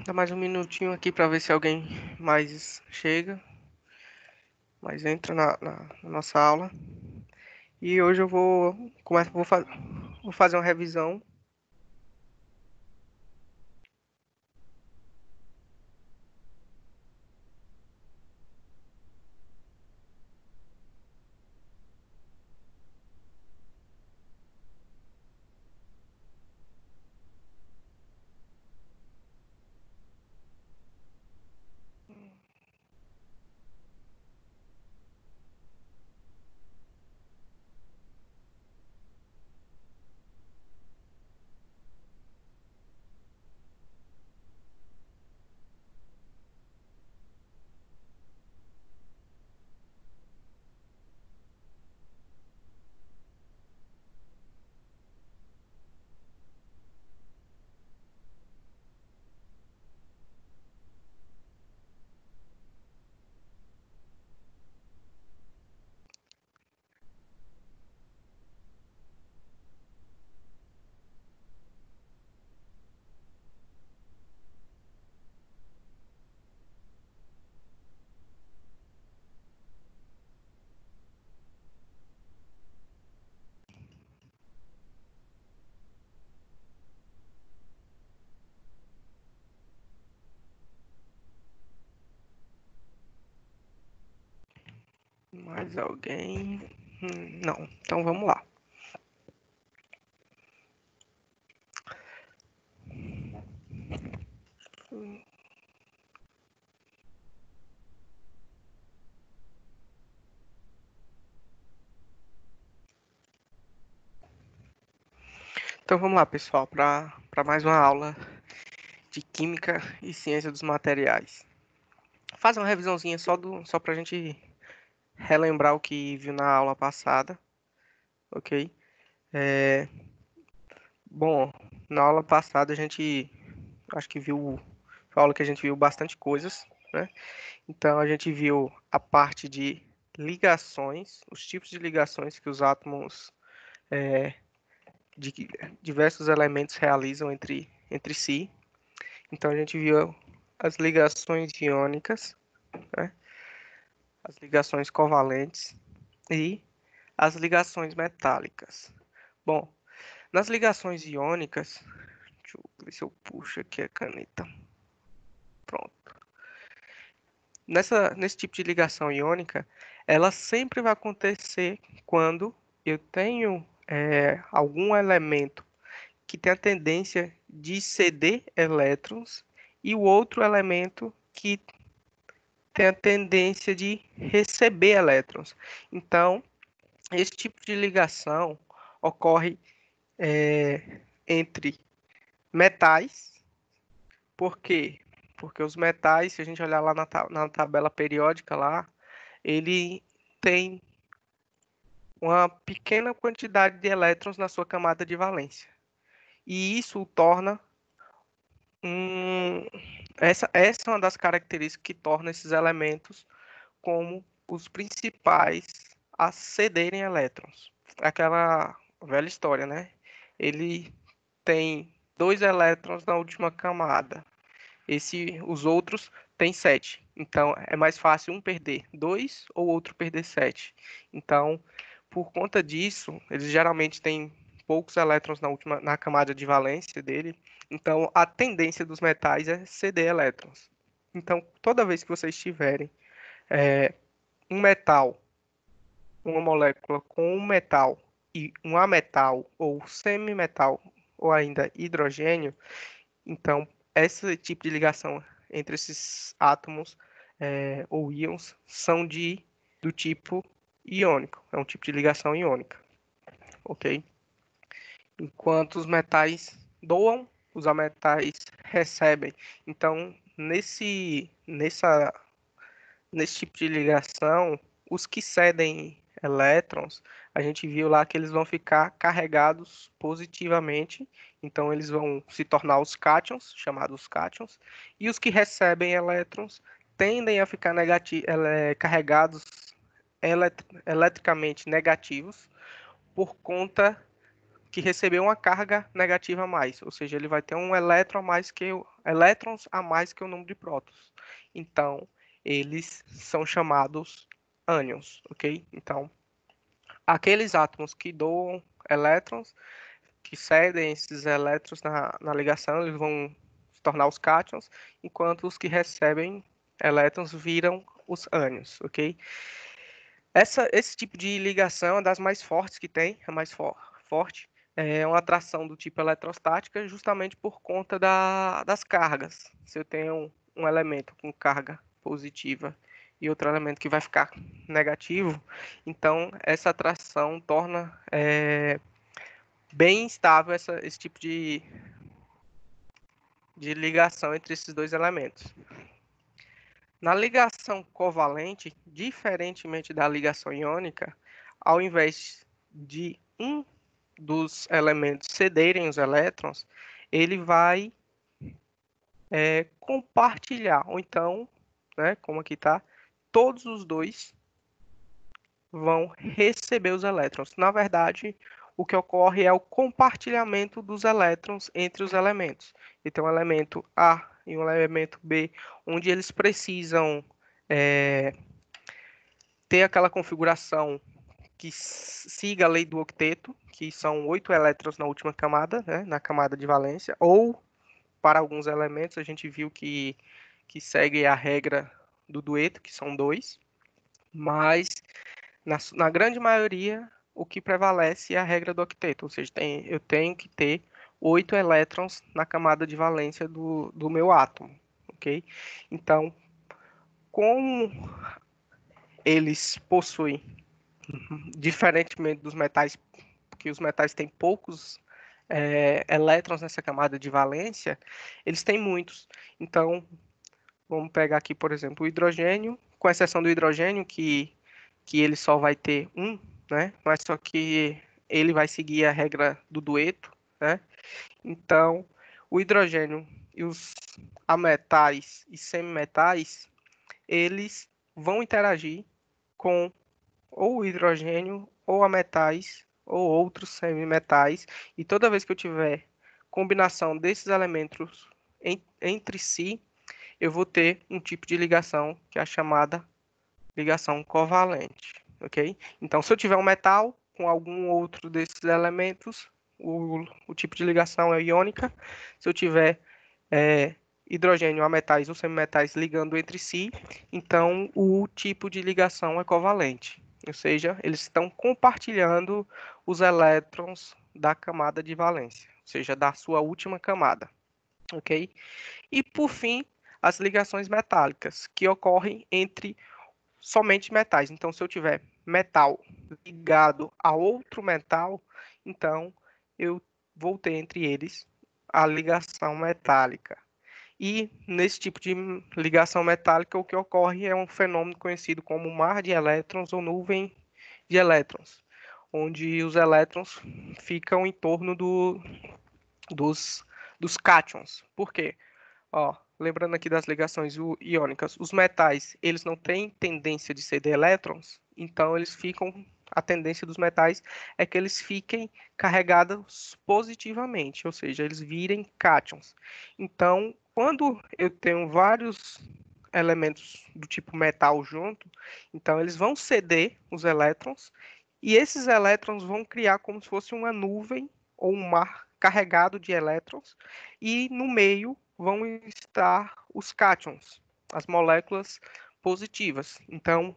Dá mais um minutinho aqui para ver se alguém mais chega, mais entra na nossa aula. E hoje eu vou fazer uma revisão. Mais alguém? Não. Então vamos lá. Então vamos lá, pessoal, para mais uma aula de Química e Ciência dos Materiais. Faz uma revisãozinha só para a gente relembrar o que viu na aula passada, ok? Bom, na aula passada a gente acho que foi a aula que a gente viu bastante coisas, né? Então a gente viu a parte de ligações, os tipos de ligações que os átomos de diversos elementos realizam entre si. Então a gente viu as ligações iônicas, né? As ligações covalentes e as ligações metálicas. Bom, nas ligações iônicas, deixa eu ver se eu puxo aqui a caneta. Pronto. Nesse tipo de ligação iônica, ela sempre vai acontecer quando eu tenho algum elemento que tem a tendência de ceder elétrons e o outro elemento que tem a tendência de receber elétrons. Então, esse tipo de ligação ocorre entre metais. Por quê? Porque os metais, se a gente olhar lá na tabela periódica lá, ele tem uma pequena quantidade de elétrons na sua camada de valência. E isso o torna um... essa é uma das características que torna esses elementos como os principais a cederem elétrons. Aquela velha história, né? Ele tem 2 elétrons na última camada. Os outros têm 7. Então, é mais fácil um perder 2 ou outro perder 7. Então, por conta disso, eles geralmente têm poucos elétrons na camada de valência dele. Então, a tendência dos metais é ceder elétrons. Então, toda vez que vocês tiverem um metal, uma molécula com um metal e um ametal ou semimetal ou ainda hidrogênio, então esse tipo de ligação entre esses átomos ou íons são do tipo iônico, é um tipo de ligação iônica, ok? Enquanto os metais doam, os ametais recebem. Então, nesse tipo de ligação, os que cedem elétrons, a gente viu lá que eles vão ficar carregados positivamente, então eles vão se tornar os cátions, chamados cátions, e os que recebem elétrons tendem a ficar carregados eletricamente negativos por conta que recebeu uma carga negativa a mais, ou seja, ele vai ter um elétron a mais que elétrons a mais que o número de prótons. Então, eles são chamados ânions, ok? Então, aqueles átomos que doam elétrons, que cedem esses elétrons na ligação, eles vão se tornar os cátions, enquanto os que recebem elétrons viram os ânions, ok? Esse tipo de ligação é uma das mais fortes que tem, a mais forte. É uma atração do tipo eletrostática justamente por conta das cargas. Se eu tenho um elemento com carga positiva e outro elemento que vai ficar negativo, então essa atração torna bem instável esse tipo de ligação entre esses dois elementos. Na ligação covalente, diferentemente da ligação iônica, ao invés de um dos elementos cederem os elétrons, ele vai compartilhar, ou então, né, como aqui está, todos os dois vão receber os elétrons. Na verdade, o que ocorre é o compartilhamento dos elétrons entre os elementos. Então, um elemento A e um elemento B, onde eles precisam ter aquela configuração que siga a lei do octeto, que são 8 elétrons na última camada, né, na camada de valência, ou para alguns elementos a gente viu que segue a regra do dueto, que são 2, mas na grande maioria o que prevalece é a regra do octeto, ou seja, eu tenho que ter 8 elétrons na camada de valência do meu átomo, ok? Então, como eles possuem, diferentemente dos metais, que os metais têm poucos elétrons nessa camada de valência, eles têm muitos. Então, vamos pegar aqui, por exemplo, o hidrogênio, com exceção do hidrogênio, que ele só vai ter um, né? Mas só que ele vai seguir a regra do dueto, né? Então, o hidrogênio e os ametais e semimetais, eles vão interagir com ou o hidrogênio, ou ametais, ou outros semimetais, e toda vez que eu tiver combinação desses elementos entre si, eu vou ter um tipo de ligação que é a chamada ligação covalente, ok? Então, se eu tiver um metal com algum outro desses elementos, o tipo de ligação é iônica. Se eu tiver hidrogênio, ametais ou semimetais ligando entre si, então o tipo de ligação é covalente. Ou seja, eles estão compartilhando os elétrons da camada de valência, ou seja, da sua última camada, ok? E por fim, as ligações metálicas, que ocorrem entre somente metais. Então, se eu tiver metal ligado a outro metal, então eu vou ter entre eles a ligação metálica. E nesse tipo de ligação metálica, o que ocorre é um fenômeno conhecido como mar de elétrons ou nuvem de elétrons, onde os elétrons ficam em torno dos cátions. Por quê? Ó, lembrando aqui das ligações iônicas, os metais, eles não têm tendência de ceder elétrons, então eles ficam, a tendência dos metais é que eles fiquem carregados positivamente, ou seja, eles virem cátions. Então, quando eu tenho vários elementos do tipo metal junto, então eles vão ceder os elétrons, e esses elétrons vão criar como se fosse uma nuvem ou um mar carregado de elétrons, e no meio vão estar os cátions, as moléculas positivas. Então,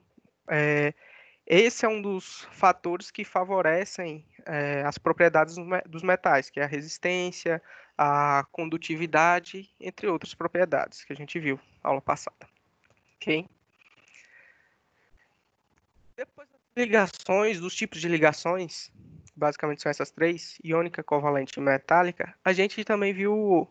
esse é um dos fatores que favorecem as propriedades dos metais, que é a resistência, a condutividade, entre outras propriedades que a gente viu na aula passada. Ok? Depois das ligações, dos tipos de ligações, basicamente são essas três, iônica, covalente e metálica, a gente também viu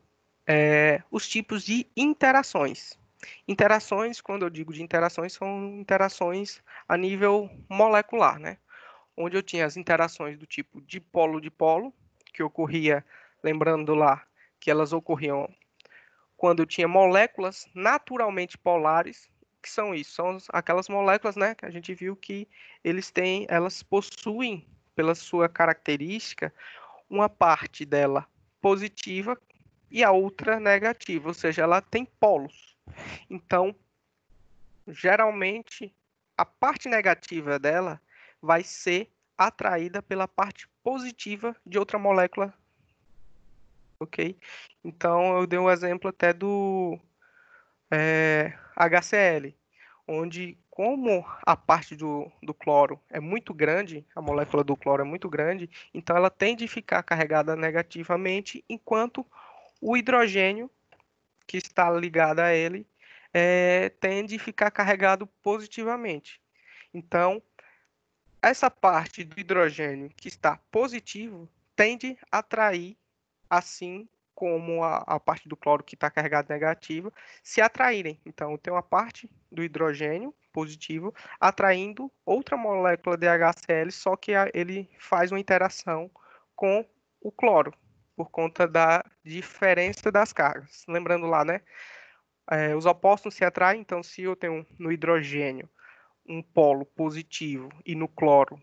os tipos de interações. Interações, quando eu digo de interações, são interações a nível molecular, né? Onde eu tinha as interações do tipo dipolo-dipolo, que ocorria, lembrando lá, que elas ocorriam quando eu tinha moléculas naturalmente polares. Que são isso? São aquelas moléculas, né, que a gente viu que elas possuem, pela sua característica, uma parte dela positiva e a outra negativa, ou seja, ela tem polos. Então, geralmente, a parte negativa dela vai ser atraída pela parte positiva de outra molécula, ok? Então, eu dei um exemplo até do HCl, onde como a parte do cloro é muito grande, a molécula do cloro é muito grande, então ela tende a ficar carregada negativamente, enquanto o hidrogênio, que está ligado a ele, tende a ficar carregado positivamente. Então, essa parte do hidrogênio que está positivo tende a atrair, assim como a parte do cloro que está carregada negativa, se atraírem. Então, tem uma parte do hidrogênio positivo atraindo outra molécula de HCl, só que ele faz uma interação com o cloro, por conta da diferença das cargas. Lembrando lá, né? Os opostos se atraem, então se eu tenho no hidrogênio um polo positivo e no cloro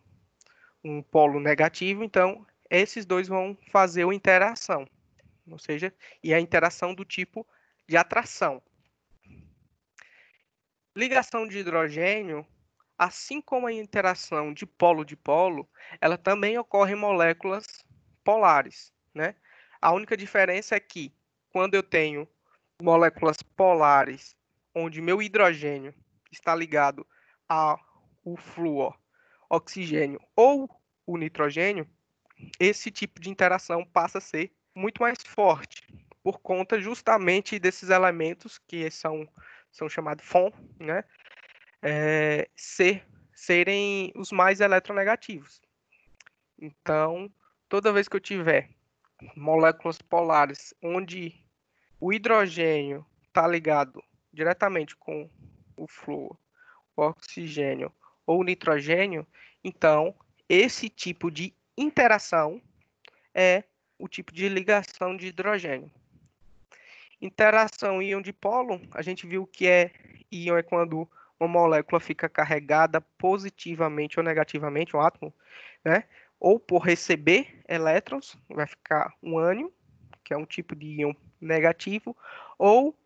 um polo negativo, então esses dois vão fazer uma interação, ou seja, e a interação do tipo de atração. Ligação de hidrogênio, assim como a interação de polo, ela também ocorre em moléculas polares, né? A única diferença é que quando eu tenho moléculas polares, onde meu hidrogênio está ligado ao flúor, oxigênio ou o nitrogênio, esse tipo de interação passa a ser muito mais forte, por conta justamente desses elementos que são chamados FON, né? Serem os mais eletronegativos. Então, toda vez que eu tiver moléculas polares onde o hidrogênio está ligado diretamente com o flúor, o oxigênio ou o nitrogênio, então esse tipo de interação é o tipo de ligação de hidrogênio. Interação íon-dipolo, a gente viu que íon é quando uma molécula fica carregada positivamente ou negativamente, um átomo, né? Ou por receber elétrons, vai ficar um ânion, que é um tipo de íon negativo, ou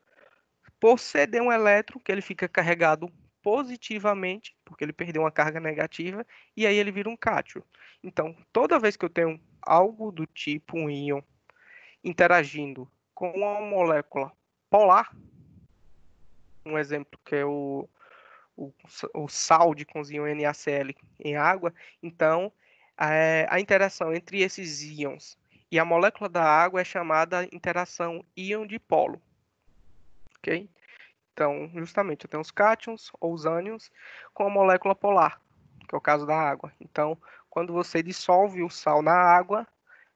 por ceder um elétron, que ele fica carregado positivamente, porque ele perdeu uma carga negativa, e aí ele vira um cátion. Então, toda vez que eu tenho algo do tipo um íon interagindo com uma molécula polar, um exemplo que é o sal de cozinho NaCl em água, então a interação entre esses íons e a molécula da água é chamada interação íon-dipolo, ok? Então, justamente, eu tenho os cátions ou os ânions com a molécula polar, que é o caso da água. Então, quando você dissolve o sal na água,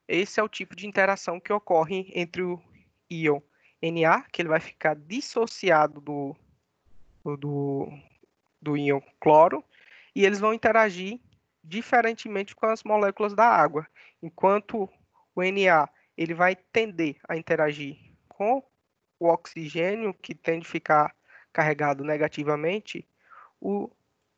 esse é o tipo de interação que ocorre entre o íon Na, que ele vai ficar dissociado do, do íon cloro, e eles vão interagir diferentemente com as moléculas da água. Enquanto o Na ele vai tender a interagir com o oxigênio, que tende a ficar carregado negativamente, o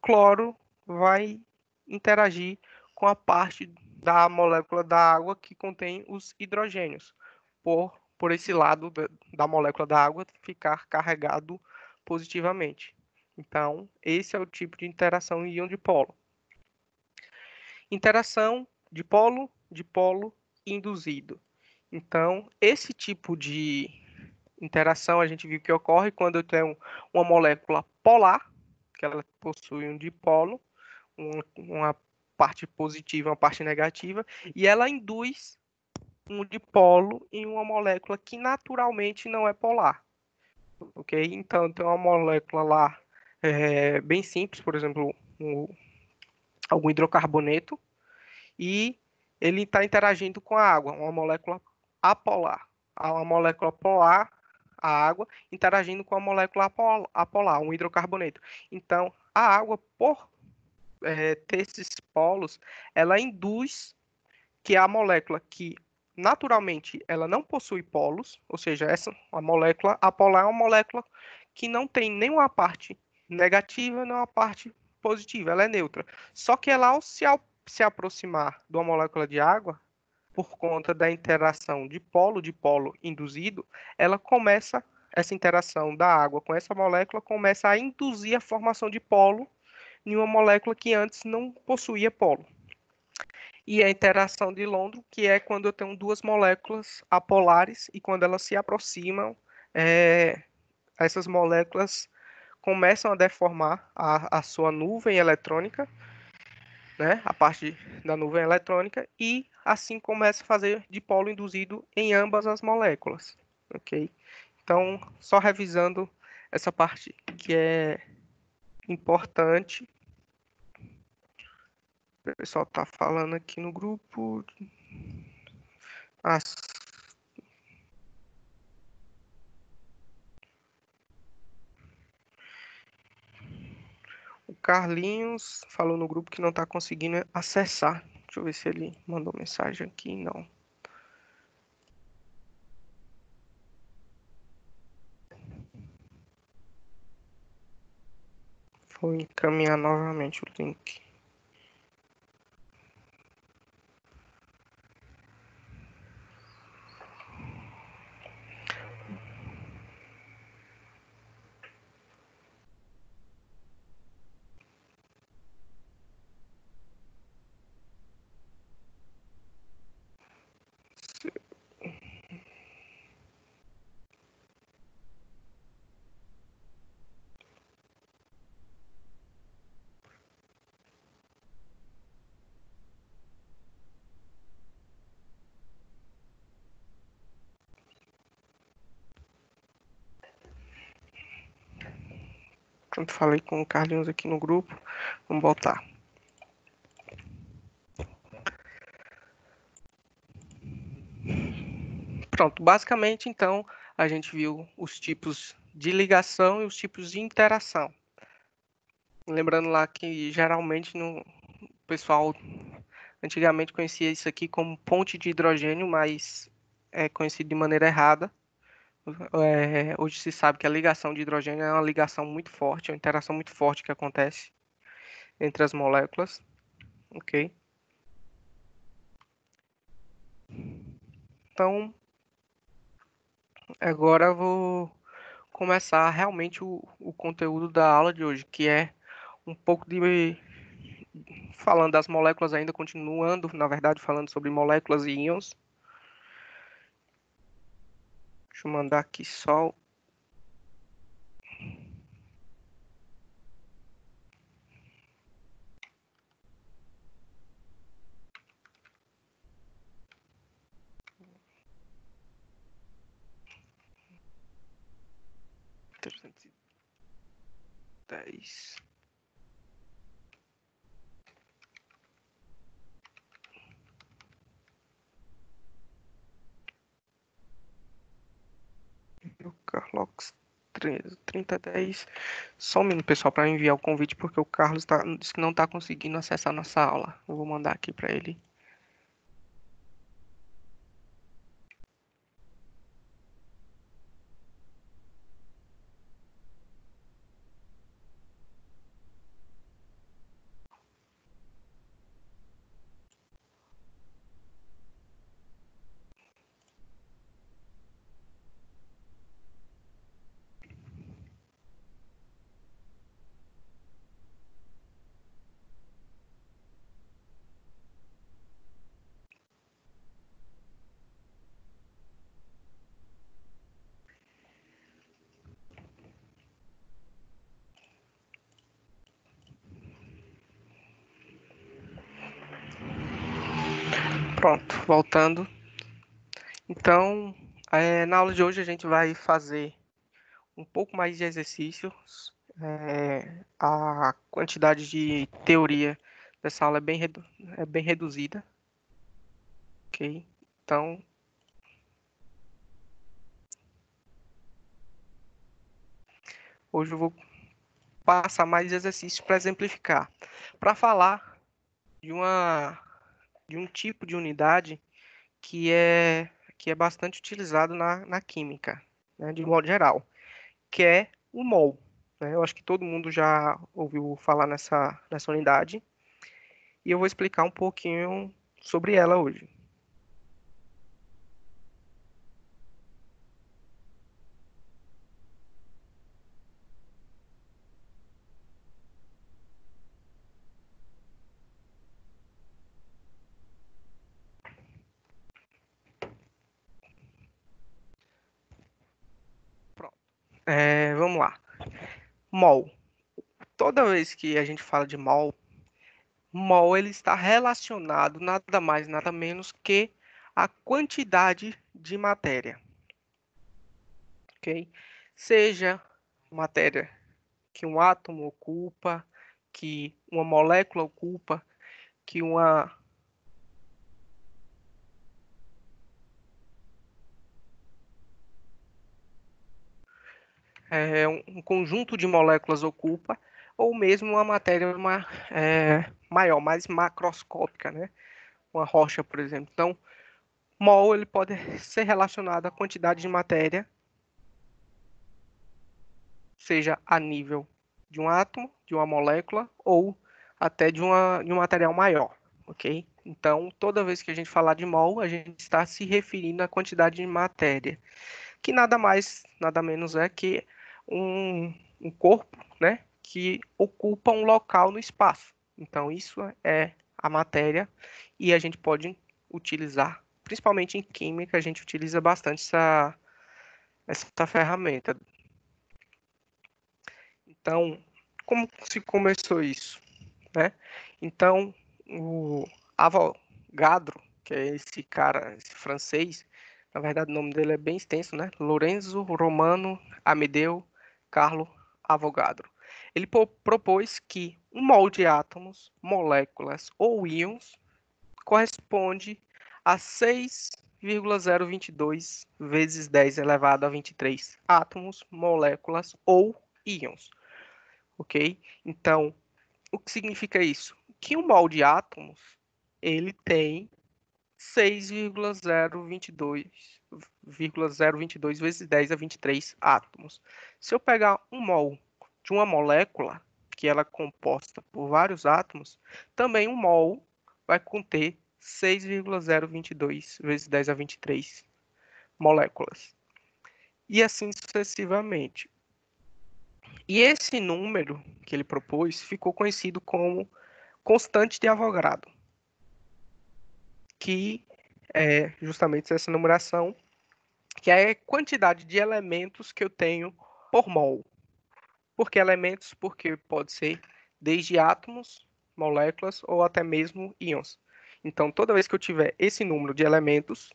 cloro vai interagir com a parte da molécula da água que contém os hidrogênios, por esse lado da molécula da água ficar carregado positivamente. Então, esse é o tipo de interação íon-dipolo. Interação dipolo induzido. Então, esse tipo de interação a gente viu que ocorre quando eu tenho uma molécula polar, que ela possui um dipolo, uma parte positiva e uma parte negativa, e ela induz um dipolo em uma molécula que naturalmente não é polar. Ok? Então, tem uma molécula lá bem simples, por exemplo, algum hidrocarboneto, e ele está interagindo com a água, uma molécula apolar. Uma molécula polar, a água, interagindo com a molécula apolar, um hidrocarboneto. Então, a água, por ter esses polos, ela induz que a molécula que naturalmente ela não possui polos, ou seja, a molécula apolar é uma molécula que não tem nenhuma parte negativa, nem uma parte positiva, ela é neutra. Só que ela, ao se aproximar de uma molécula de água, por conta da interação de polo induzido, essa interação da água com essa molécula começa a induzir a formação de polo em uma molécula que antes não possuía polo. E a interação de London, que é quando eu tenho duas moléculas apolares e quando elas se aproximam, essas moléculas começam a deformar a sua nuvem eletrônica, né, a parte da nuvem eletrônica, e assim começa a fazer dipolo induzido em ambas as moléculas, ok? Então, só revisando essa parte que é importante. O pessoal está falando aqui no grupo. O Carlinhos falou no grupo que não está conseguindo acessar. Deixa eu ver se ele mandou mensagem aqui. Não. Vou encaminhar novamente o link. Pronto, falei com o Carlinhos aqui no grupo. Vamos voltar. Pronto, basicamente, então, a gente viu os tipos de ligação e os tipos de interação. Lembrando lá que, geralmente, o pessoal antigamente conhecia isso aqui como ponte de hidrogênio, mas é conhecido de maneira errada. Hoje se sabe que a ligação de hidrogênio é uma ligação muito forte, uma interação muito forte que acontece entre as moléculas, ok? Então, agora eu vou começar realmente o conteúdo da aula de hoje, que é um pouco de falando das moléculas ainda, continuando, na verdade, falando sobre moléculas e íons. Deixa eu mandar aqui só. Dez. O Carlox 3010. Só um minuto, pessoal, para enviar o convite, porque o Carlos disse que não está conseguindo acessar a nossa aula. Eu vou mandar aqui para ele. Pronto, voltando. Então, na aula de hoje a gente vai fazer um pouco mais de exercícios. A quantidade de teoria dessa aula é bem reduzida, ok? Então, hoje eu vou passar mais exercícios para exemplificar. Para falar de um tipo de unidade que é bastante utilizado na química, né, de modo geral, que é o mol. Né? Eu acho que todo mundo já ouviu falar nessa unidade, e eu vou explicar um pouquinho sobre ela hoje. Vamos lá. Mol. Toda vez que a gente fala de mol, mol ele está relacionado nada mais, nada menos que a quantidade de matéria, ok? Seja matéria que um átomo ocupa, que uma molécula ocupa, que um conjunto de moléculas ocupa, ou mesmo uma matéria maior, mais macroscópica, né? Uma rocha, por exemplo. Então, mol ele pode ser relacionado à quantidade de matéria, seja a nível de um átomo, de uma molécula, ou até de um material maior, ok? Então, toda vez que a gente falar de mol, a gente está se referindo à quantidade de matéria, que nada mais, nada menos é que um corpo, né, que ocupa um local no espaço. Então, isso é a matéria e a gente pode utilizar, principalmente em química, a gente utiliza bastante essa ferramenta. Então, como se começou isso, né? Então, o Avogadro, que é esse cara, esse francês, na verdade o nome dele é bem extenso, né? Lorenzo Romano Amedeo Carlo Avogadro. Ele propôs que um mol de átomos, moléculas ou íons corresponde a 6,022 vezes 10 elevado a 23 átomos, moléculas ou íons, ok? Então, o que significa isso? Que um mol de átomos, ele tem 6,022 vezes 10 a 23 átomos. Se eu pegar um mol de uma molécula, que ela é composta por vários átomos, também um mol vai conter 6,022 vezes 10 a 23 moléculas. E assim sucessivamente. E esse número que ele propôs ficou conhecido como constante de Avogadro, que é justamente essa numeração, que é a quantidade de elementos que eu tenho por mol. Por que elementos? Porque pode ser desde átomos, moléculas ou até mesmo íons. Então, toda vez que eu tiver esse número de elementos,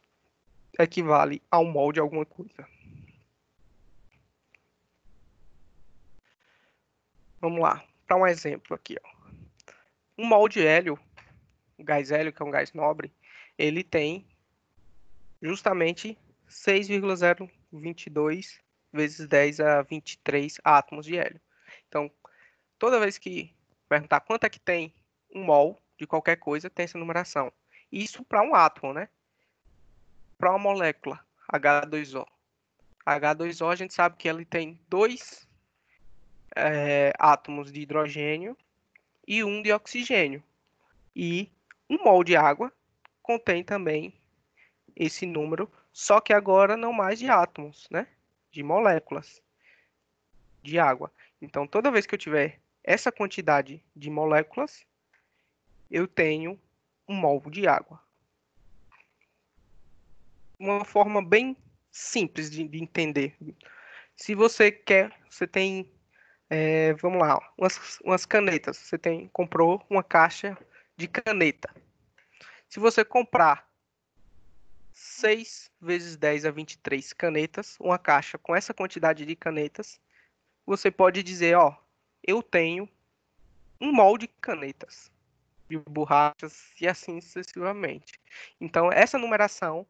equivale a um mol de alguma coisa. Vamos lá, para um exemplo aqui. Ó. Um mol de hélio, o gás hélio, que é um gás nobre, ele tem justamente 6,022 vezes 10 a 23 átomos de hélio. Então, toda vez que perguntar quanto é que tem um mol de qualquer coisa, tem essa numeração. Isso para um átomo, né? Para uma molécula, H2O. H2O a gente sabe que ele tem dois átomos de hidrogênio e um de oxigênio. E um mol de água contém também esse número, só que agora não mais de átomos, né? De moléculas de água. Então, toda vez que eu tiver essa quantidade de moléculas, eu tenho um mol de água. Uma forma bem simples de entender. Se você quer, você tem, vamos lá, umas canetas. Você comprou uma caixa de caneta. Se você comprar 6 vezes 10 a 23 canetas, uma caixa com essa quantidade de canetas, você pode dizer, ó, eu tenho um molde de canetas, de borrachas e assim sucessivamente. Então, essa numeração,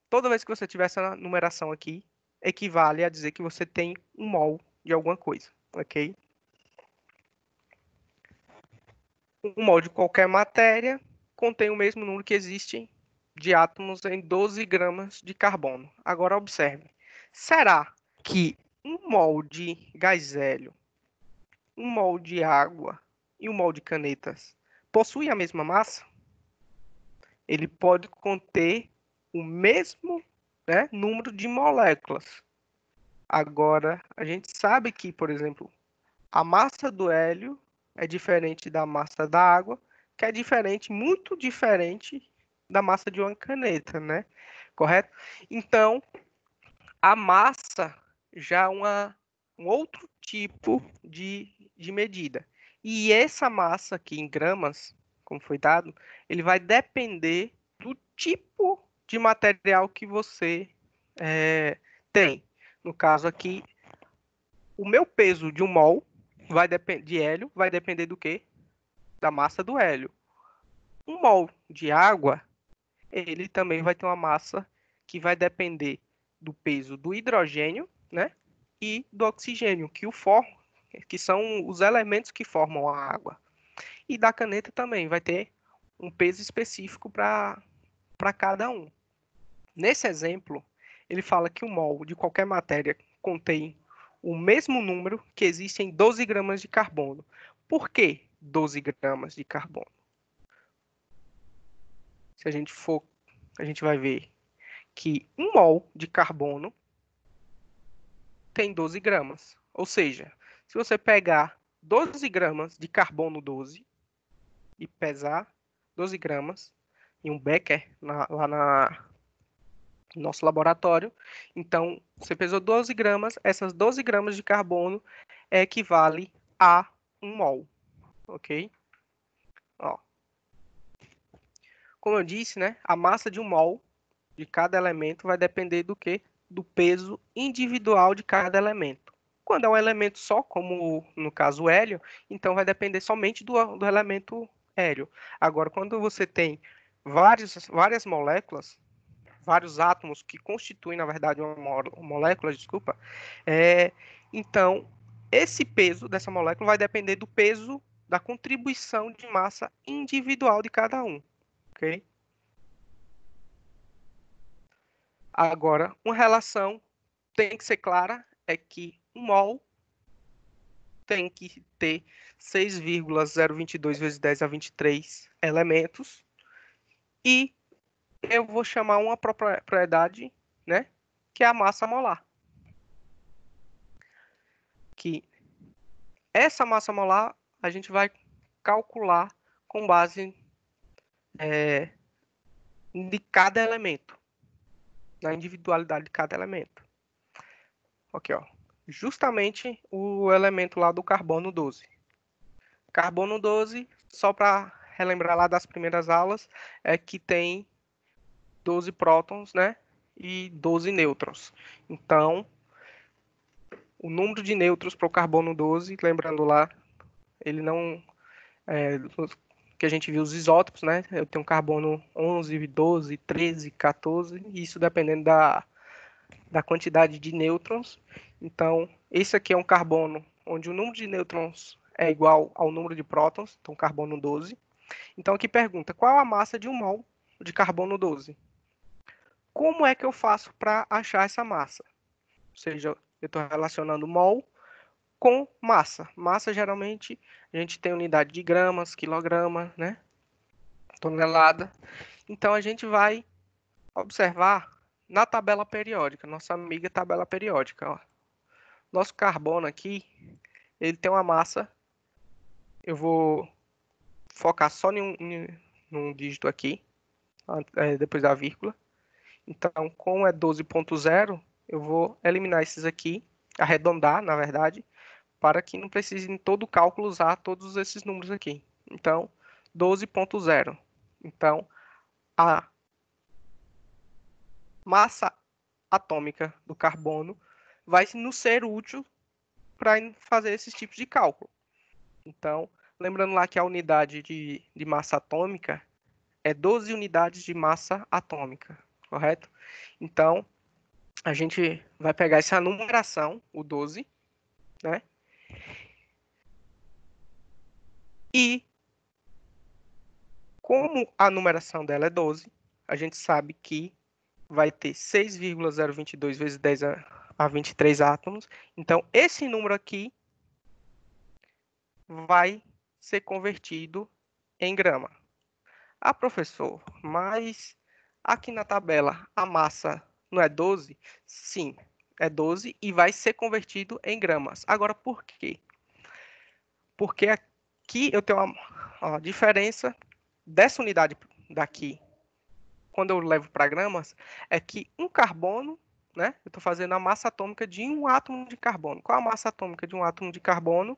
toda vez que você tiver essa numeração aqui, equivale a dizer que você tem um mol de alguma coisa, ok? Um mol de qualquer matéria contém o mesmo número que existe de átomos em 12 gramas de carbono. Agora, observe. Será que um mol de gás hélio, um mol de água e um mol de canetas possuem a mesma massa? Ele pode conter o mesmo, né, número de moléculas. Agora, a gente sabe que, por exemplo, a massa do hélio é diferente da massa da água, que é diferente, muito diferente da massa de uma caneta, né? Correto? Então, a massa já é um outro tipo de medida. E essa massa aqui em gramas, como foi dado, ele vai depender do tipo de material que você tem. No caso aqui, o meu peso de um mol de hélio vai depender do quê? Da massa do hélio. Um mol de água, ele também vai ter uma massa que vai depender do peso do hidrogênio, né? E do oxigênio, que são os elementos que formam a água. E da caneta também vai ter um peso específico para cada um. Nesse exemplo, ele fala que o mol de qualquer matéria contém o mesmo número que existe em 12 gramas de carbono. Por que 12 gramas de carbono? Se a gente vai ver que um mol de carbono tem 12 gramas. Ou seja, se você pegar 12 gramas de carbono 12 e pesar 12 gramas em um becker lá no nosso laboratório, então você pesou 12 gramas, essas 12 gramas de carbono equivale a um mol, ok? Ó, como eu disse, né, a massa de um mol de cada elemento vai depender do quê? Do peso individual de cada elemento. Quando é um elemento só, como no caso o hélio, então vai depender somente do elemento hélio. Agora, quando você tem várias moléculas, vários átomos que constituem, na verdade, uma molécula, desculpa, então esse peso dessa molécula vai depender do peso da contribuição de massa individual de cada um, ok? Agora, uma relação tem que ser clara, é que um mol tem que ter 6,022 vezes 10 a 23 elementos, e eu vou chamar uma propriedade, né, que é a massa molar. Que essa massa molar a gente vai calcular com base de cada elemento, na individualidade de cada elemento. Aqui, ó. Justamente o elemento lá do carbono 12. Carbono 12, só para relembrar lá das primeiras aulas, é que tem 12 prótons, né? E 12 nêutrons. Então, o número de nêutrons para o carbono 12, lembrando lá, ele não... que a gente viu os isótopos, né? Eu tenho carbono 11, 12, 13, 14, isso dependendo da quantidade de nêutrons. Então, esse aqui é um carbono onde o número de nêutrons é igual ao número de prótons, então carbono 12. Então, aqui pergunta, qual a massa de um mol de carbono 12? Como é que eu faço para achar essa massa? Ou seja, eu estou relacionando mol com massa. Massa, geralmente, a gente tem unidade de gramas, quilograma, né? Tonelada. Então, a gente vai observar na tabela periódica, nossa amiga tabela periódica. Ó. Nosso carbono aqui, ele tem uma massa, eu vou focar só num dígito aqui, depois da vírgula. Então, como é 12.0, eu vou eliminar esses aqui, arredondar, na verdade, para que não precise em todo o cálculo usar todos esses números aqui. Então, 12.0. Então, a massa atômica do carbono vai nos ser útil para fazer esses tipos de cálculo. Então, lembrando lá que a unidade de massa atômica é 12 unidades de massa atômica, correto? Então, a gente vai pegar essa numeração, o 12, né? E, como a numeração dela é 12, a gente sabe que vai ter 6,022 vezes 10 a 23 átomos. Então, esse número aqui vai ser convertido em grama. Ah, professor, mas aqui na tabela a massa não é 12? Sim, é 12 e vai ser convertido em gramas. Agora, por quê? Porque aqui eu tenho uma diferença dessa unidade daqui, quando eu levo para gramas, é que um carbono né? Eu estou fazendo a massa atômica de um átomo de carbono. Qual a massa atômica de um átomo de carbono?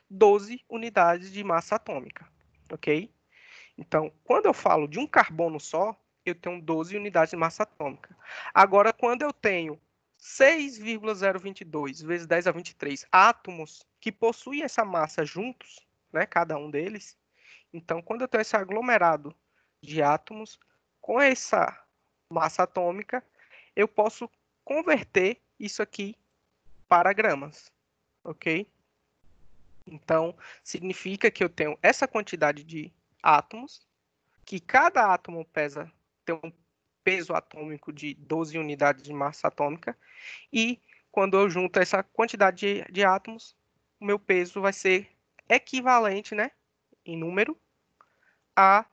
12 unidades de massa atômica, ok? Então, quando eu falo de um carbono só, eu tenho 12 unidades de massa atômica. Agora, quando eu tenho 6,022 vezes 10 a 23 átomos que possuem essa massa juntos, né, cada um deles, então, quando eu tenho esse aglomerado de átomos com essa massa atômica, eu posso converter isso aqui para gramas, ok? Então, significa que eu tenho essa quantidade de átomos, que cada átomo tem um peso atômico de 12 unidades de massa atômica, e quando eu junto essa quantidade de átomos, o meu peso vai ser equivalente, né, em número, a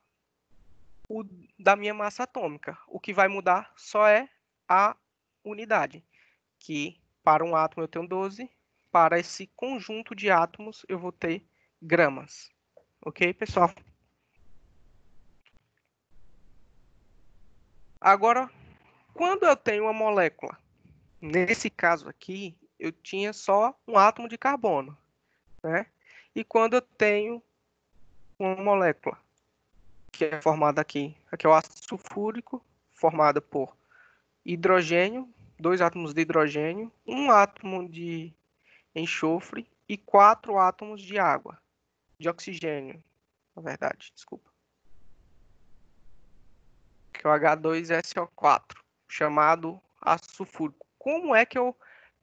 o da minha massa atômica. O que vai mudar só é a unidade, que para um átomo eu tenho 12, para esse conjunto de átomos eu vou ter gramas. Ok, pessoal? Agora, quando eu tenho uma molécula, nesse caso aqui, eu tinha só um átomo de carbono, né? E quando eu tenho uma molécula, que é formada aqui é o ácido sulfúrico, formada por hidrogênio, 2 átomos de hidrogênio, um átomo de enxofre e 4 átomos de água, de oxigênio, na verdade, desculpa. Que é o H2SO4, chamado ácido sulfúrico. Como é que eu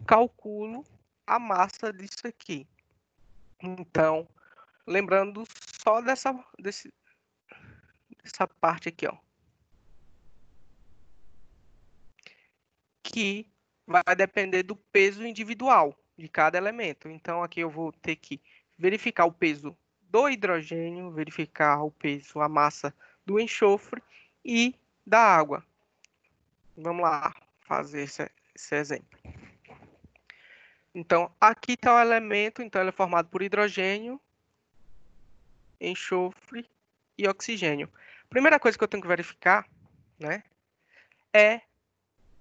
calculo a massa disso aqui? Então, lembrando só dessa parte aqui, ó, que vai depender do peso individual de cada elemento. Então, aqui eu vou ter que verificar o peso do hidrogênio, verificar o peso, a massa do enxofre e da água. Vamos lá fazer esse exemplo. Então, aqui está o elemento, então ele é formado por hidrogênio, enxofre e oxigênio. Primeira coisa que eu tenho que verificar, né, é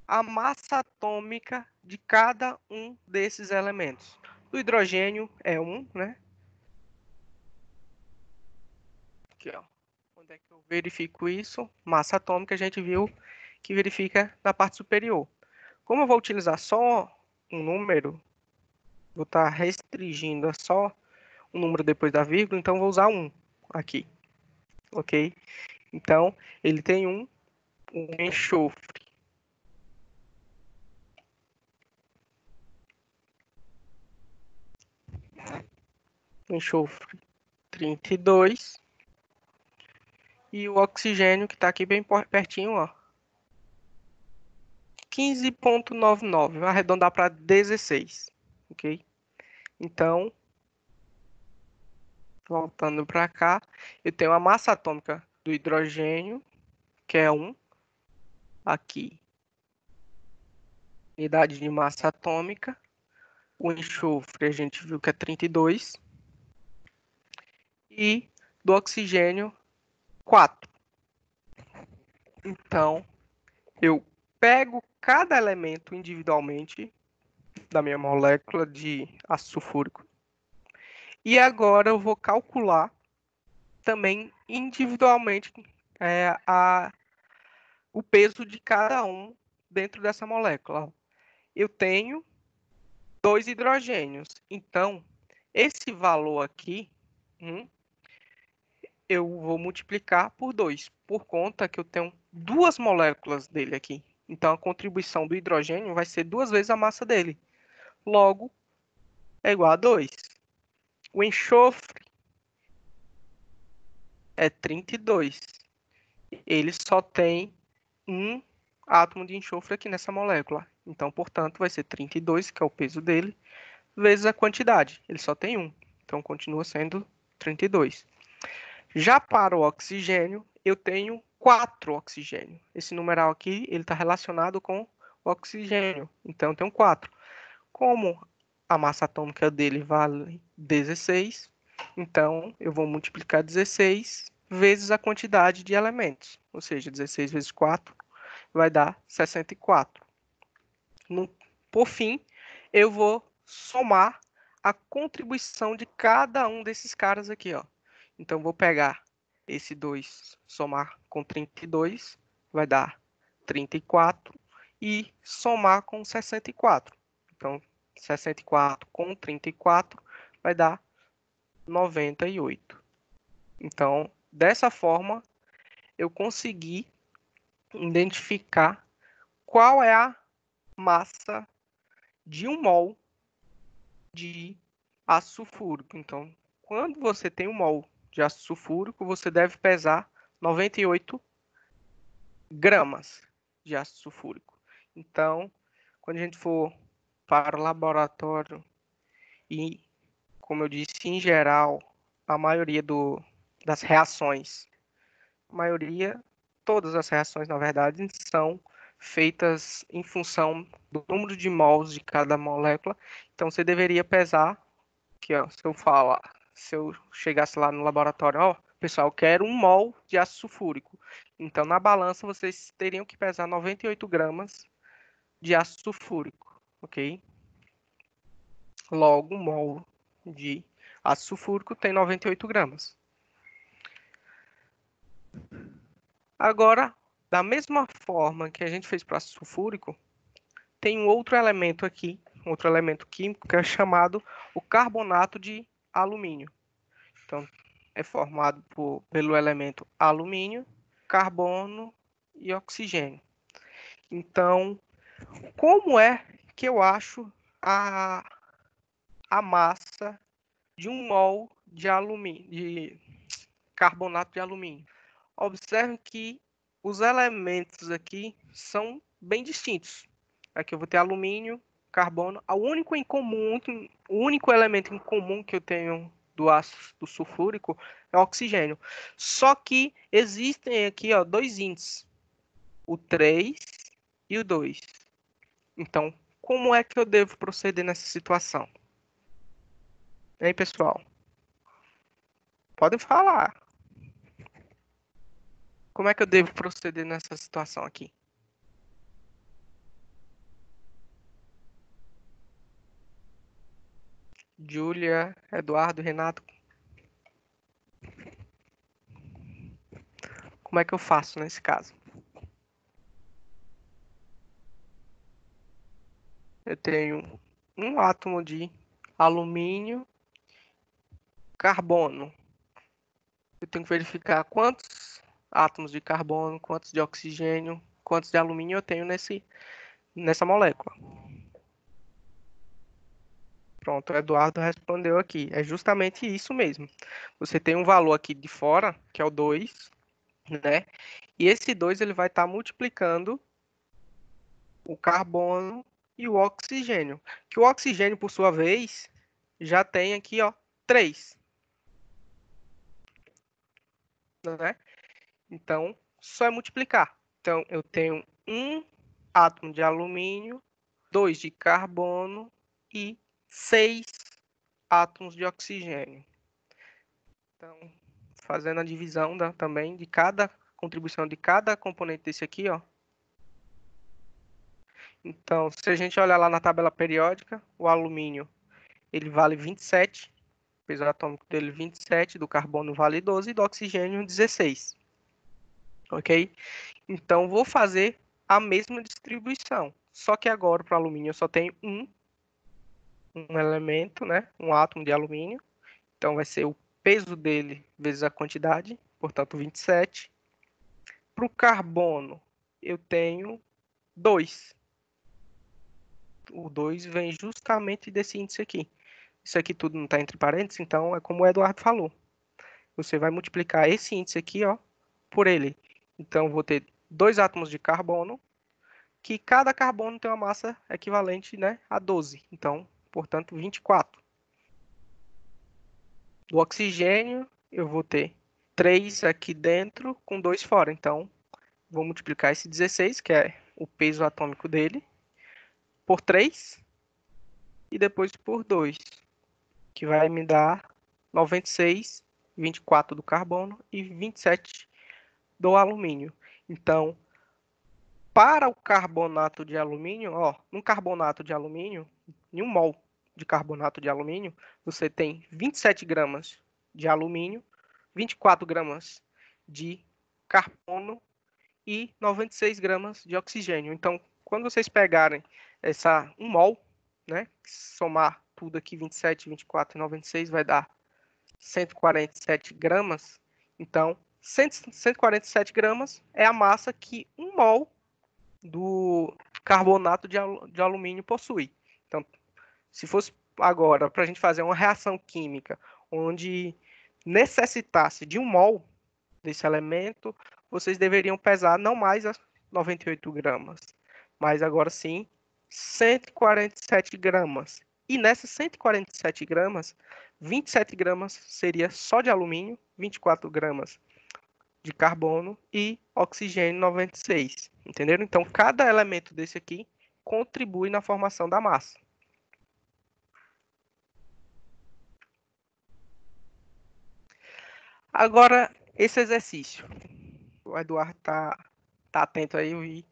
a massa atômica de cada um desses elementos. O hidrogênio é 1, né? Aqui, ó. Onde é que eu verifico isso? Massa atômica, a gente viu que verifica na parte superior. Como eu vou utilizar só um número, vou estar restringindo a só um número depois da vírgula, então vou usar 1 aqui, ok? Então, ele tem um enxofre. Enxofre 32. E o oxigênio, que está aqui bem pertinho, ó, 15,99. Vai arredondar para 16, ok? Então, voltando para cá, eu tenho a massa atômica do hidrogênio, que é 1, aqui. Unidade de massa atômica. O enxofre, a gente viu que é 32. E do oxigênio, 4. Então, eu pego cada elemento individualmente da minha molécula de ácido sulfúrico. E agora eu vou calcular também individualmente o peso de cada um dentro dessa molécula. Eu tenho 2 hidrogênios, então esse valor aqui, eu vou multiplicar por 2, por conta que eu tenho 2 moléculas dele aqui. Então a contribuição do hidrogênio vai ser 2 vezes a massa dele. Logo, é igual a 2. O enxofre é 32. Ele só tem um átomo de enxofre aqui nessa molécula. Então, portanto, vai ser 32, que é o peso dele, vezes a quantidade. Ele só tem um. Então, continua sendo 32. Já para o oxigênio, eu tenho 4 oxigênio. Esse numeral aqui, ele está relacionado com o oxigênio. Então, eu tenho 4. Como a massa atômica dele vale 16, então eu vou multiplicar 16 vezes a quantidade de elementos. Ou seja, 16 vezes 4 vai dar 64. Por fim, eu vou somar a contribuição de cada um desses caras aqui, ó. Então, vou pegar esse 2, somar com 32, vai dar 34, e somar com 64. Então, 64 com 34 vai dar 98. Então, dessa forma, eu consegui identificar qual é a massa de 1 mol de ácido sulfúrico. Então, quando você tem 1 mol de ácido sulfúrico, você deve pesar 98 gramas de ácido sulfúrico. Então, quando a gente for para o laboratório e, como eu disse, em geral, a maioria das reações, todas as reações, na verdade, são feitas em função do número de mols de cada molécula. Então, você deveria pesar, aqui, ó, se eu chegasse lá no laboratório, ó, pessoal, eu quero 1 mol de ácido sulfúrico. Então, na balança, vocês teriam que pesar 98 gramas de ácido sulfúrico, ok? Logo, 1 mol de ácido sulfúrico tem 98 gramas. Agora, da mesma forma que a gente fez para o ácido sulfúrico, tem um outro elemento aqui, outro elemento químico, que é chamado o carbonato de alumínio. Então, é formado pelo elemento alumínio, carbono e oxigênio. Então, como é que eu acho a massa de 1 mol de alumínio, de carbonato de alumínio? Observe que os elementos aqui são bem distintos. Aqui eu vou ter alumínio, carbono. O único elemento em comum que eu tenho do ácido sulfúrico é o oxigênio. Só que existem aqui, ó, 2 índices, o 3 e o 2. Então, como é que eu devo proceder nessa situação? E aí, pessoal? Podem falar. Como é que eu devo proceder nessa situação aqui? Júlia, Eduardo, Renato. Como é que eu faço nesse caso? Eu tenho um átomo de alumínio, carbono. Eu tenho que verificar quantos átomos de carbono, quantos de oxigênio, quantos de alumínio eu tenho nessa molécula. Pronto, o Eduardo respondeu aqui. É justamente isso mesmo. Você tem um valor aqui de fora, que é o 2, né? E esse 2 ele vai estar multiplicando o carbono e o oxigênio. Que o oxigênio, por sua vez, já tem aqui, ó, 3. Né? Então, só é multiplicar. Então, eu tenho um átomo de alumínio, 2 de carbono e 6 átomos de oxigênio. Então, fazendo a divisão também de cada contribuição de cada componente desse aqui, ó. Então, se a gente olhar lá na tabela periódica, o alumínio ele vale 27, o peso atômico dele 27, do carbono vale 12 e do oxigênio 16. Ok? Então, vou fazer a mesma distribuição. Só que agora, para o alumínio, eu só tenho um elemento, né? Um átomo de alumínio. Então, vai ser o peso dele vezes a quantidade, portanto, 27. Para o carbono, eu tenho 2. O 2 vem justamente desse índice aqui. Isso aqui tudo não está entre parênteses, então é como o Eduardo falou. Você vai multiplicar esse índice aqui, ó, por ele. Então, vou ter 2 átomos de carbono, que cada carbono tem uma massa equivalente, né, a 12. Então, portanto, 24. Do oxigênio, eu vou ter 3 aqui dentro com 2 fora. Então, vou multiplicar esse 16, que é o peso atômico dele, por 3 e depois por 2, que vai me dar 96, 24 do carbono e 27 do alumínio. Então, para o carbonato de alumínio, ó, um carbonato de alumínio, em 1 mol de carbonato de alumínio, você tem 27 gramas de alumínio, 24 gramas de carbono e 96 gramas de oxigênio. Então, quando vocês pegarem essa 1 mol, né, somar tudo aqui, 27, 24 e 96, vai dar 147 gramas. Então, 147 gramas é a massa que 1 mol do carbonato de alumínio possui. Então, se fosse agora para a gente fazer uma reação química onde necessitasse de 1 mol desse elemento, vocês deveriam pesar não mais as 98 gramas, mas agora sim 147 gramas. E nessas 147 gramas, 27 gramas seria só de alumínio, 24 gramas de carbono e oxigênio 96. Entenderam? Então, cada elemento desse aqui contribui na formação da massa. Agora, esse exercício. O Eduardo tá atento aí.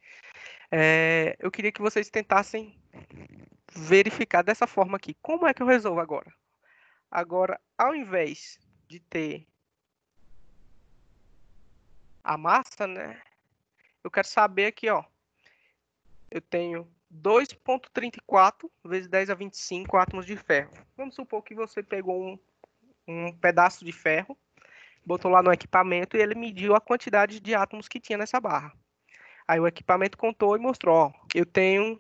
Eu queria que vocês tentassem verificar dessa forma aqui. Como é que eu resolvo agora? Agora, ao invés de ter a massa, né? Eu quero saber aqui, ó. Eu tenho 2,34 vezes 10 a 25 átomos de ferro. Vamos supor que você pegou um pedaço de ferro, botou lá no equipamento e ele mediu a quantidade de átomos que tinha nessa barra. Aí o equipamento contou e mostrou, ó, eu tenho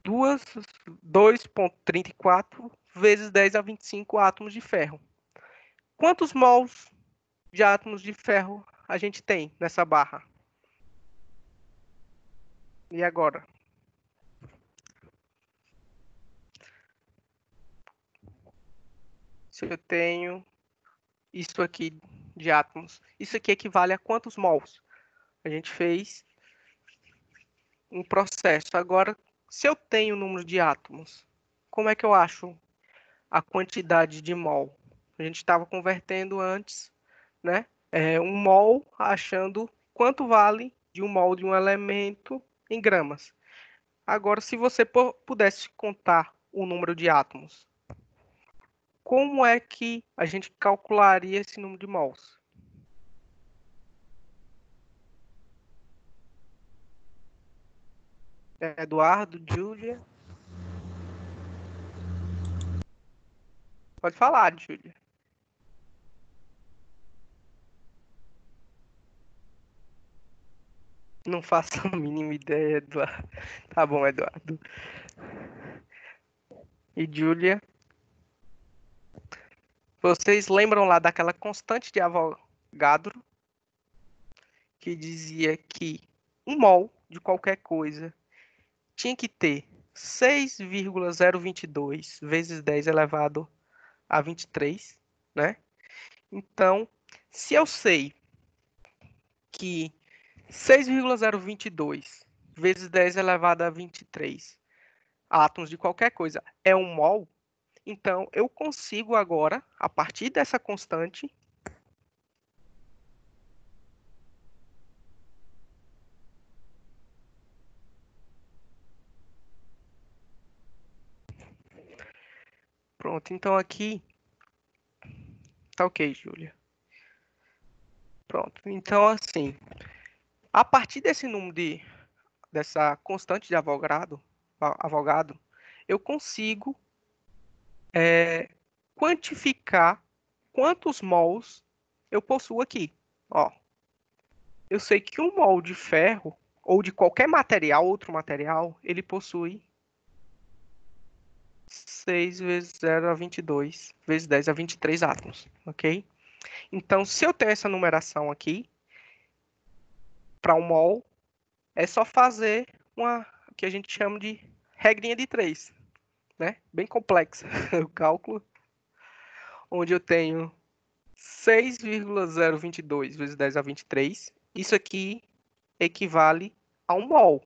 2,34 vezes 10 a 25 átomos de ferro. Quantos mols de átomos de ferro a gente tem nessa barra? E agora? Se eu tenho isso aqui de átomos, isso aqui equivale a quantos mols? A gente fez um processo. Agora, se eu tenho o número de átomos, como é que eu acho a quantidade de mol? A gente estava convertendo antes, né? Um mol achando quanto vale de um mol de um elemento em gramas. Agora, se você pudesse contar o número de átomos, como é que a gente calcularia esse número de mols? Eduardo, Júlia? Pode falar, Júlia. Não faço a mínima ideia, Eduardo. Tá bom, Eduardo. E Júlia? Vocês lembram lá daquela constante de Avogadro que dizia que um mol de qualquer coisa tinha que ter 6,022 vezes 10 elevado a 23, né? Então, se eu sei que 6,022 vezes 10 elevado a 23 átomos de qualquer coisa é um mol, então eu consigo agora, a partir dessa constante, pronto, então aqui tá ok, Júlia. Pronto, então assim, a partir desse número dessa constante de Avogadro, eu consigo quantificar quantos mols eu possuo aqui. Ó, eu sei que um mol de ferro, ou de qualquer material, outro material, ele possui 6 vezes 0 a 22, vezes 10 a 23 átomos, ok? Então, se eu tenho essa numeração aqui, para um mol, é só fazer uma que a gente chama de regrinha de 3, né? Bem complexa o cálculo, onde eu tenho 6,022 vezes 10 a 23. Isso aqui equivale a um mol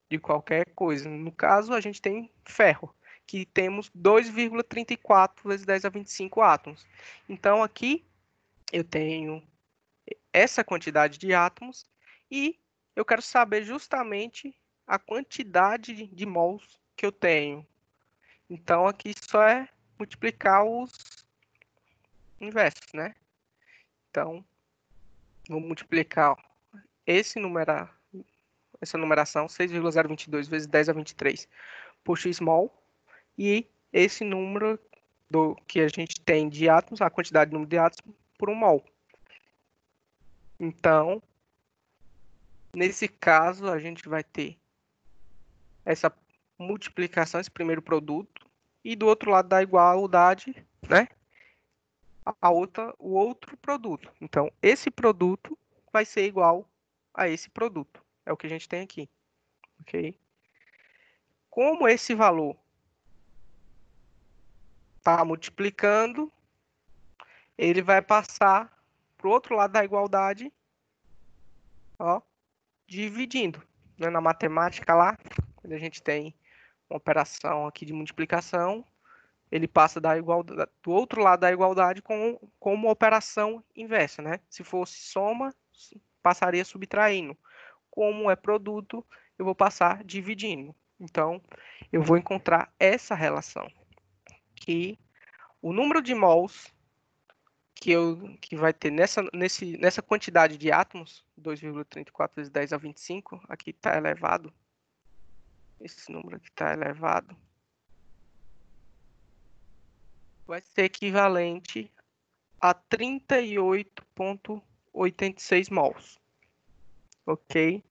de qualquer coisa. No caso, a gente tem ferro, que temos 2,34 vezes 10 a 25 átomos. Então, aqui eu tenho essa quantidade de átomos e eu quero saber justamente a quantidade de mols que eu tenho. Então, aqui só é multiplicar os inversos, né? Então, vou multiplicar esse essa numeração, 6,022 vezes 10 a 23, por x mol, e esse número que a gente tem de átomos, a quantidade de número de átomos, por 1 mol. Então, nesse caso, a gente vai ter essa multiplicação, esse primeiro produto, e do outro lado da igualdade, né, o outro produto. Então, esse produto vai ser igual a esse produto. É o que a gente tem aqui. Ok? Como esse valor está multiplicando, ele vai passar para o outro lado da igualdade, ó, dividindo. Né? Na matemática lá, quando a gente tem uma operação aqui de multiplicação, ele passa do outro lado da igualdade com uma operação inversa, né? Se fosse soma, passaria subtraindo. Como é produto, eu vou passar dividindo. Então, eu vou encontrar essa relação, que o número de mols que vai ter nessa quantidade de átomos, 2,34 vezes 10 a 25, aqui está elevado, esse número aqui está elevado, vai ser equivalente a 38,86 mols. Ok?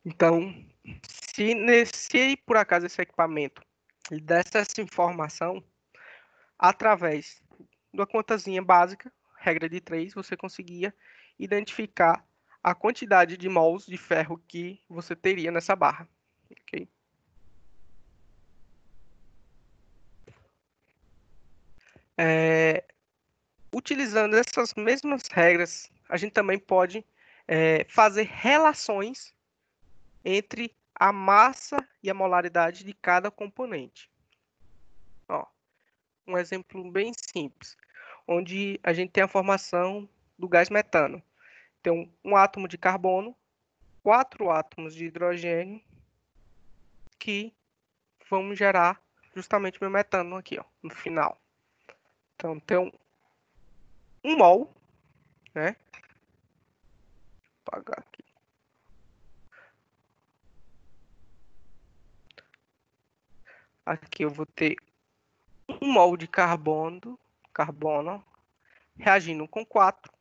Então, se por acaso esse equipamento lhe desse essa informação, através da contazinha básica, regra de 3, você conseguia identificar a quantidade de mols de ferro que você teria nessa barra. Ok? Utilizando essas mesmas regras, a gente também pode fazer relações entre a massa e a molaridade de cada componente. Ó, um exemplo bem simples, onde a gente tem a formação do gás metano. Tem um átomo de carbono, 4 átomos de hidrogênio, que vão gerar justamente o meu metano aqui, ó, no final. Então, tem um mol, né? Vou apagar aqui. Aqui eu vou ter um mol de carbono reagindo com 4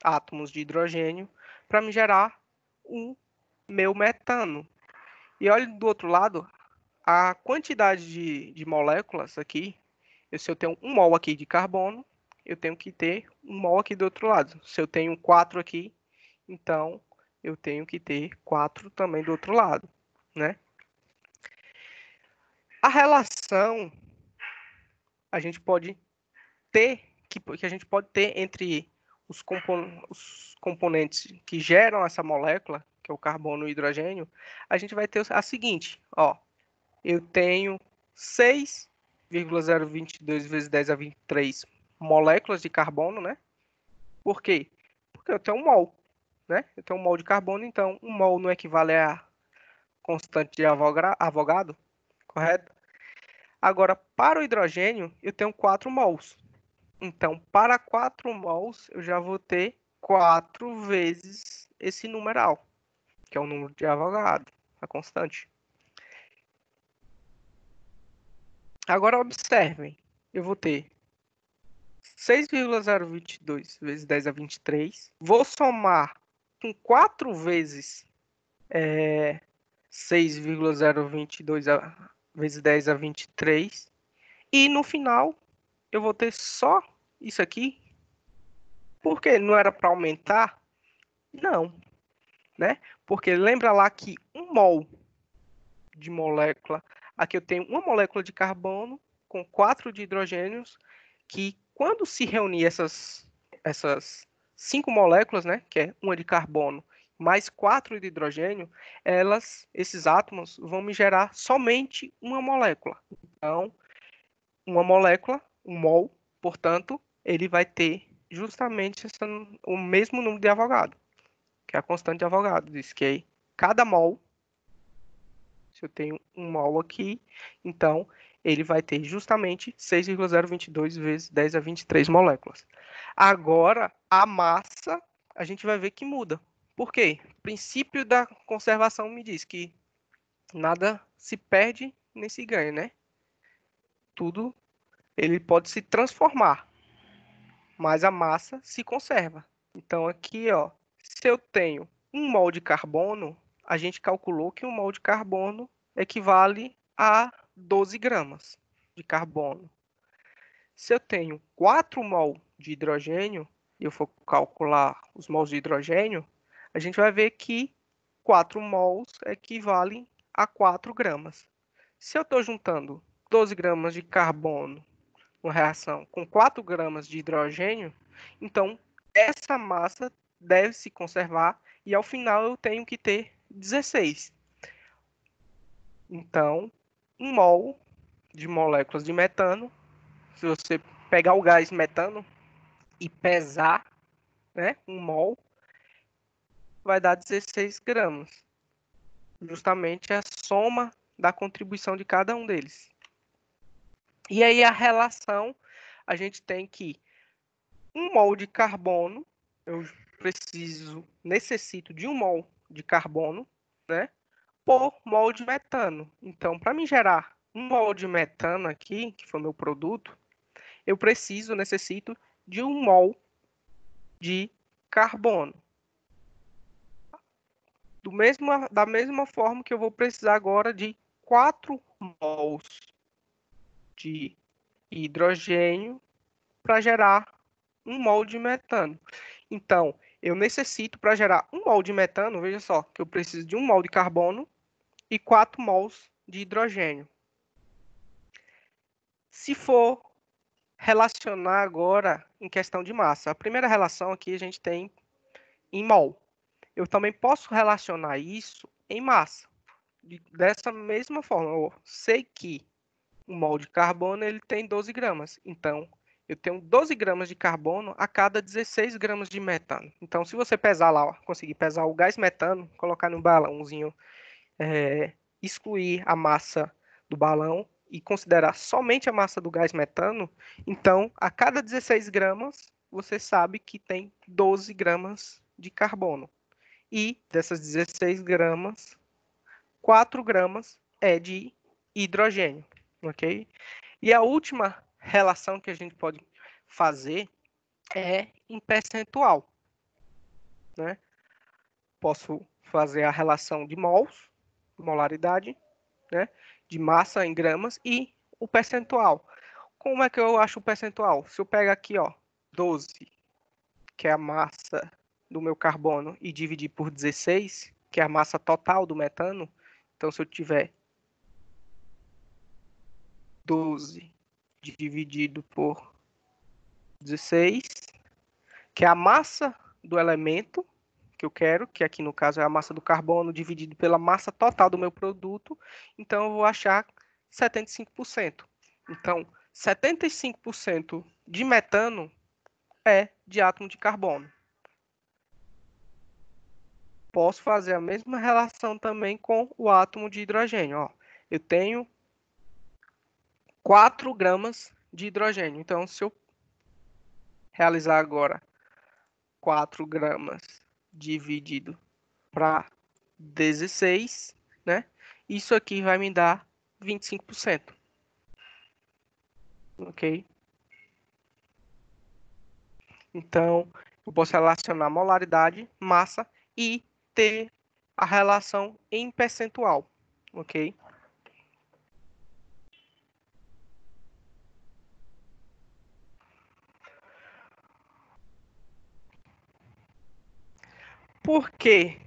átomos de hidrogênio para me gerar o meu metano. E olha do outro lado, a quantidade de moléculas aqui, se eu tenho um mol aqui de carbono, eu tenho que ter um mol aqui do outro lado. Se eu tenho 4 aqui, então eu tenho que ter 4 também do outro lado, né? A relação a gente pode ter que a gente pode ter entre os componentes que geram essa molécula, que é o carbono e o hidrogênio, a gente vai ter a seguinte, ó, eu tenho 6,022 vezes 10 a 23 moléculas de carbono, né? Por quê? Porque eu tenho um mol, né? Eu tenho um mol de carbono, então um mol não equivale a constante de Avogadro, correto? Agora, para o hidrogênio, eu tenho 4 mols. Então, para 4 mols, eu já vou ter 4 vezes esse numeral, que é o número de Avogadro, a constante. Agora, observem, eu vou ter 6,022 vezes 10 a 23. Vou somar com 4 vezes 6,022 vezes 10 a 23. E no final, eu vou ter só isso aqui. Por quê? Não era para aumentar? Não, né? Porque lembra lá que um mol de molécula, aqui eu tenho uma molécula de carbono com 4 de hidrogênios, que quando se reunir essas 5 moléculas, né, que é uma de carbono mais 4 de hidrogênio, esses átomos vão me gerar somente uma molécula. Então, uma molécula, um mol, portanto, ele vai ter justamente o mesmo número de Avogadro, que é a constante de Avogadro, diz que cada mol, se eu tenho um mol aqui, então ele vai ter justamente 6,022 vezes 10 a 23 moléculas. Agora, a massa, a gente vai ver que muda. Por quê? O princípio da conservação me diz que nada se perde nem se ganha, né? Tudo ele pode se transformar, mas a massa se conserva. Então aqui, ó, se eu tenho um mol de carbono, a gente calculou que um mol de carbono equivale a 12 gramas de carbono. Se eu tenho 4 mol de hidrogênio, e eu for calcular os mols de hidrogênio, a gente vai ver que 4 mols equivalem a 4 gramas. Se eu estou juntando 12 gramas de carbono, uma reação com 4 gramas de hidrogênio, então essa massa deve se conservar e ao final eu tenho que ter 16. Então, um mol de moléculas de metano, se você pegar o gás metano e pesar, né, um mol, vai dar 16 gramas. Justamente a soma da contribuição de cada um deles. E aí a relação, a gente tem que um mol de carbono, eu necessito de um mol de carbono, né, por mol de metano. Então, para me gerar um mol de metano aqui, que foi o meu produto, eu necessito de um mol de carbono. Da mesma forma que eu vou precisar agora de 4 mols de hidrogênio para gerar um mol de metano. Então, eu necessito, para gerar um mol de metano, veja só, que eu preciso de um mol de carbono e 4 mols de hidrogênio. Se for relacionar agora em questão de massa, a primeira relação aqui a gente tem em mol. Eu também posso relacionar isso em massa. Dessa mesma forma, eu sei que um mol de carbono ele tem 12 gramas. Então, eu tenho 12 gramas de carbono a cada 16 gramas de metano. Então, se você pesar lá, ó, conseguir pesar o gás metano, colocar no balãozinho, excluir a massa do balão e considerar somente a massa do gás metano, então, a cada 16 gramas, você sabe que tem 12 gramas de carbono. E dessas 16 gramas, 4 gramas é de hidrogênio, ok? E a última relação que a gente pode fazer é em percentual, né? Posso fazer a relação de mols, molaridade, né? De massa em gramas e o percentual. Como é que eu acho o percentual? Se eu pegar aqui, ó, 12, que é a massa do meu carbono, e dividir por 16, que é a massa total do metano, então se eu tiver 12 dividido por 16, que é a massa do elemento que eu quero, que aqui no caso é a massa do carbono dividido pela massa total do meu produto, então eu vou achar 75%. Então, 75% de metano é de átomo de carbono. Posso fazer a mesma relação também com o átomo de hidrogênio. Ó, eu tenho 4 gramas de hidrogênio. Então, se eu realizar agora 4 gramas dividido para 16, né? Isso aqui vai me dar 25%. Ok? Então, eu posso relacionar molaridade, massa e ter a relação em percentual. Ok? Por que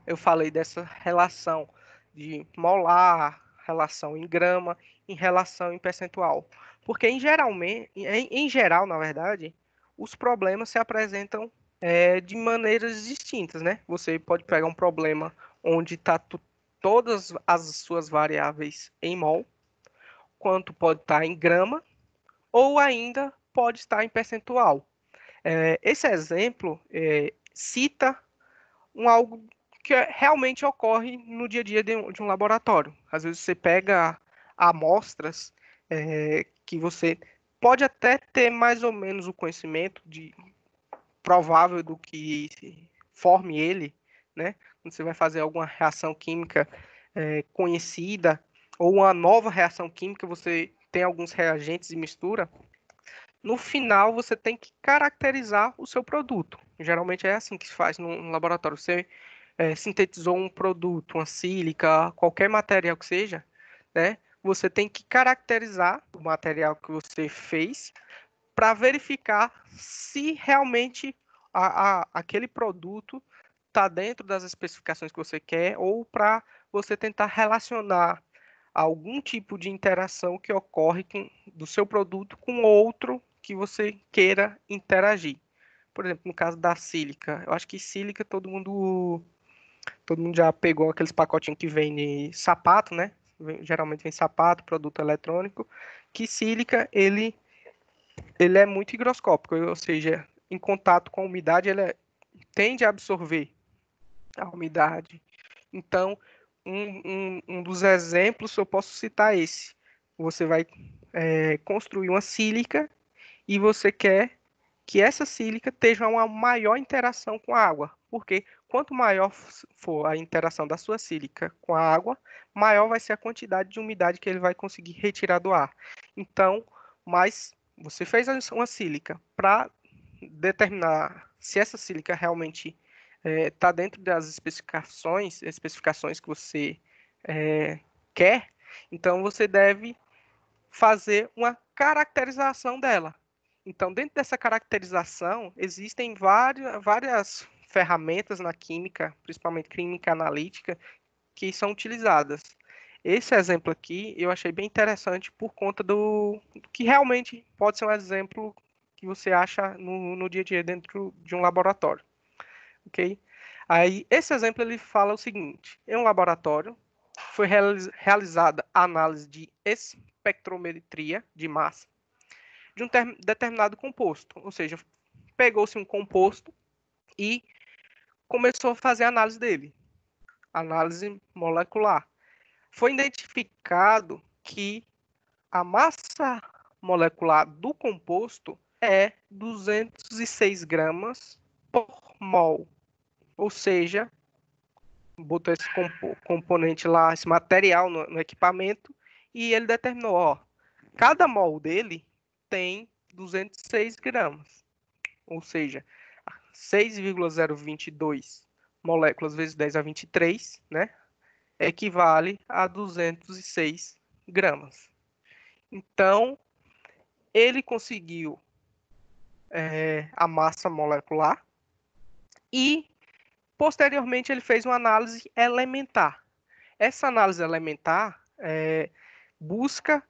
eu falei dessa relação de molar, relação em grama, em relação em percentual? Porque em geral, na verdade, os problemas se apresentam de maneiras distintas, né? Você pode pegar um problema onde está todas as suas variáveis em mol, quanto pode estar em grama, ou ainda pode estar em percentual. Esse exemplo cita algo que realmente ocorre no dia a dia de um laboratório. Às vezes você pega amostras que você pode até ter mais ou menos o conhecimento provável do que forme ele, né? Quando você vai fazer alguma reação química conhecida ou uma nova reação química, você tem alguns reagentes e mistura. No final, você tem que caracterizar o seu produto. Geralmente é assim que se faz no laboratório. Você sintetizou um produto, uma sílica, qualquer material que seja, né? Você tem que caracterizar o material que você fez para verificar se realmente aquele produto está dentro das especificações que você quer ou para você tentar relacionar algum tipo de interação que ocorre do seu produto com outro que você queira interagir. Por exemplo, no caso da sílica, eu acho que sílica todo mundo já pegou aqueles pacotinhos que vem de sapato, né? Geralmente vem sapato, produto eletrônico, que sílica ele é muito higroscópico, ou seja, em contato com a umidade ele tende a absorver a umidade. Então, um dos exemplos eu posso citar esse. Você vai construir uma sílica e você quer que essa sílica tenha uma maior interação com a água. Porque quanto maior for a interação da sua sílica com a água, maior vai ser a quantidade de umidade que ele vai conseguir retirar do ar. Então, mas você fez uma sílica para determinar se essa sílica realmente está dentro das especificações que você quer, então você deve fazer uma caracterização dela. Então, dentro dessa caracterização, existem várias ferramentas na química, principalmente química analítica, que são utilizadas. Esse exemplo aqui eu achei bem interessante por conta do que realmente pode ser um exemplo que você acha no dia a dia dentro de um laboratório, ok? Aí, esse exemplo ele fala o seguinte: em um laboratório foi realizada a análise de espectrometria de massa de um determinado composto, ou seja, pegou-se um composto e começou a fazer a análise dele, análise molecular. Foi identificado que a massa molecular do composto é 206 gramas por mol, ou seja, botou esse componente lá, esse material no equipamento, e ele determinou, ó, cada mol dele tem 206 gramas, ou seja, 6,022 moléculas vezes 10 a 23, né, equivale a 206 gramas. Então, ele conseguiu a massa molecular e, posteriormente, ele fez uma análise elementar. Essa análise elementar busca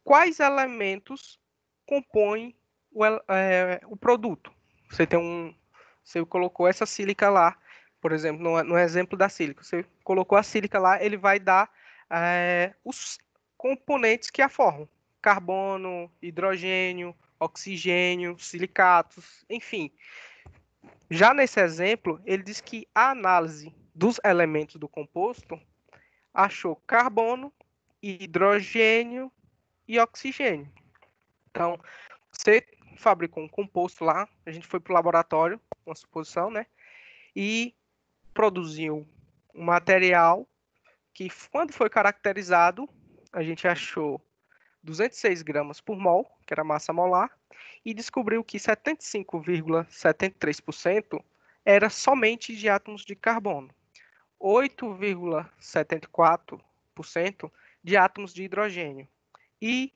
quais elementos compõem o produto. Você colocou essa sílica lá, por exemplo, no exemplo da sílica, você colocou a sílica lá, ele vai dar os componentes que a formam: carbono, hidrogênio, oxigênio, silicatos, enfim. Já nesse exemplo, ele diz que a análise dos elementos do composto achou carbono, hidrogênio e oxigênio. Então, você fabricou um composto lá, a gente foi para o laboratório, uma suposição, né? E produziu um material que, quando foi caracterizado, a gente achou 206 gramas por mol, que era a massa molar, e descobriu que 75,73% era somente de átomos de carbono, 8,74% de átomos de hidrogênio e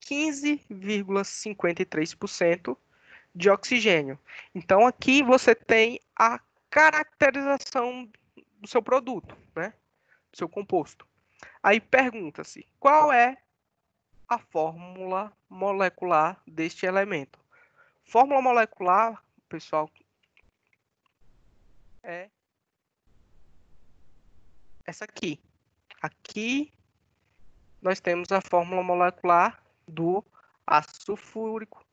15,53% de oxigênio. Então, aqui você tem a caracterização do seu produto, né? Do seu composto. Aí pergunta-se, qual é a fórmula molecular deste elemento? Fórmula molecular, pessoal, é essa aqui. Aqui nós temos a fórmula molecular do ácido sulfúrico.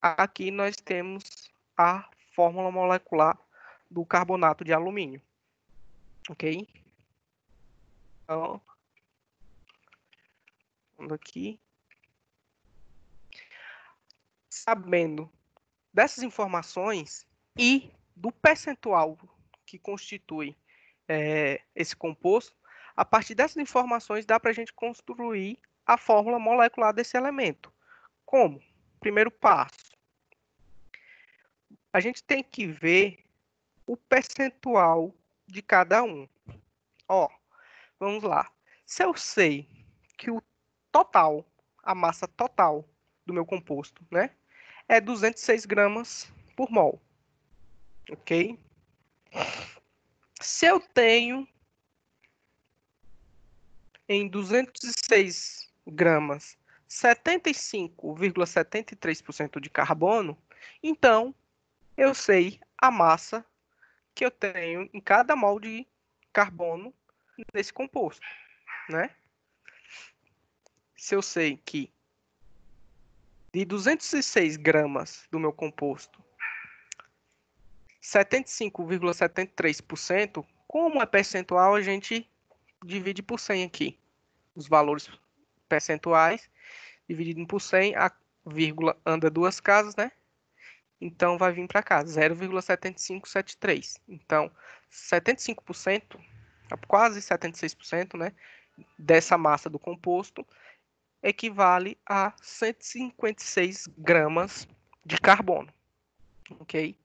Aqui nós temos a fórmula molecular do carbonato de alumínio. Ok? Então, vamos aqui. Sabendo dessas informações e do percentual que constitui esse composto, a partir dessas informações dá para a gente construir a fórmula molecular desse elemento. Como? Primeiro passo, a gente tem que ver o percentual de cada um. Ó, vamos lá. Se eu sei que o total, a massa total do meu composto, né, é 206 gramas por mol, ok? Se eu tenho em 206 gramas 75,73% de carbono, então eu sei a massa que eu tenho em cada mol de carbono nesse composto, né? Se eu sei que de 206 gramas do meu composto, 75,73%, como é percentual, a gente divide por 100 aqui. Os valores percentuais, dividido por 100, a vírgula anda duas casas, né? Então, vai vir para cá, 0,7573. Então, 75%, quase 76%, né, dessa massa do composto, equivale a 156 gramas de carbono, ok?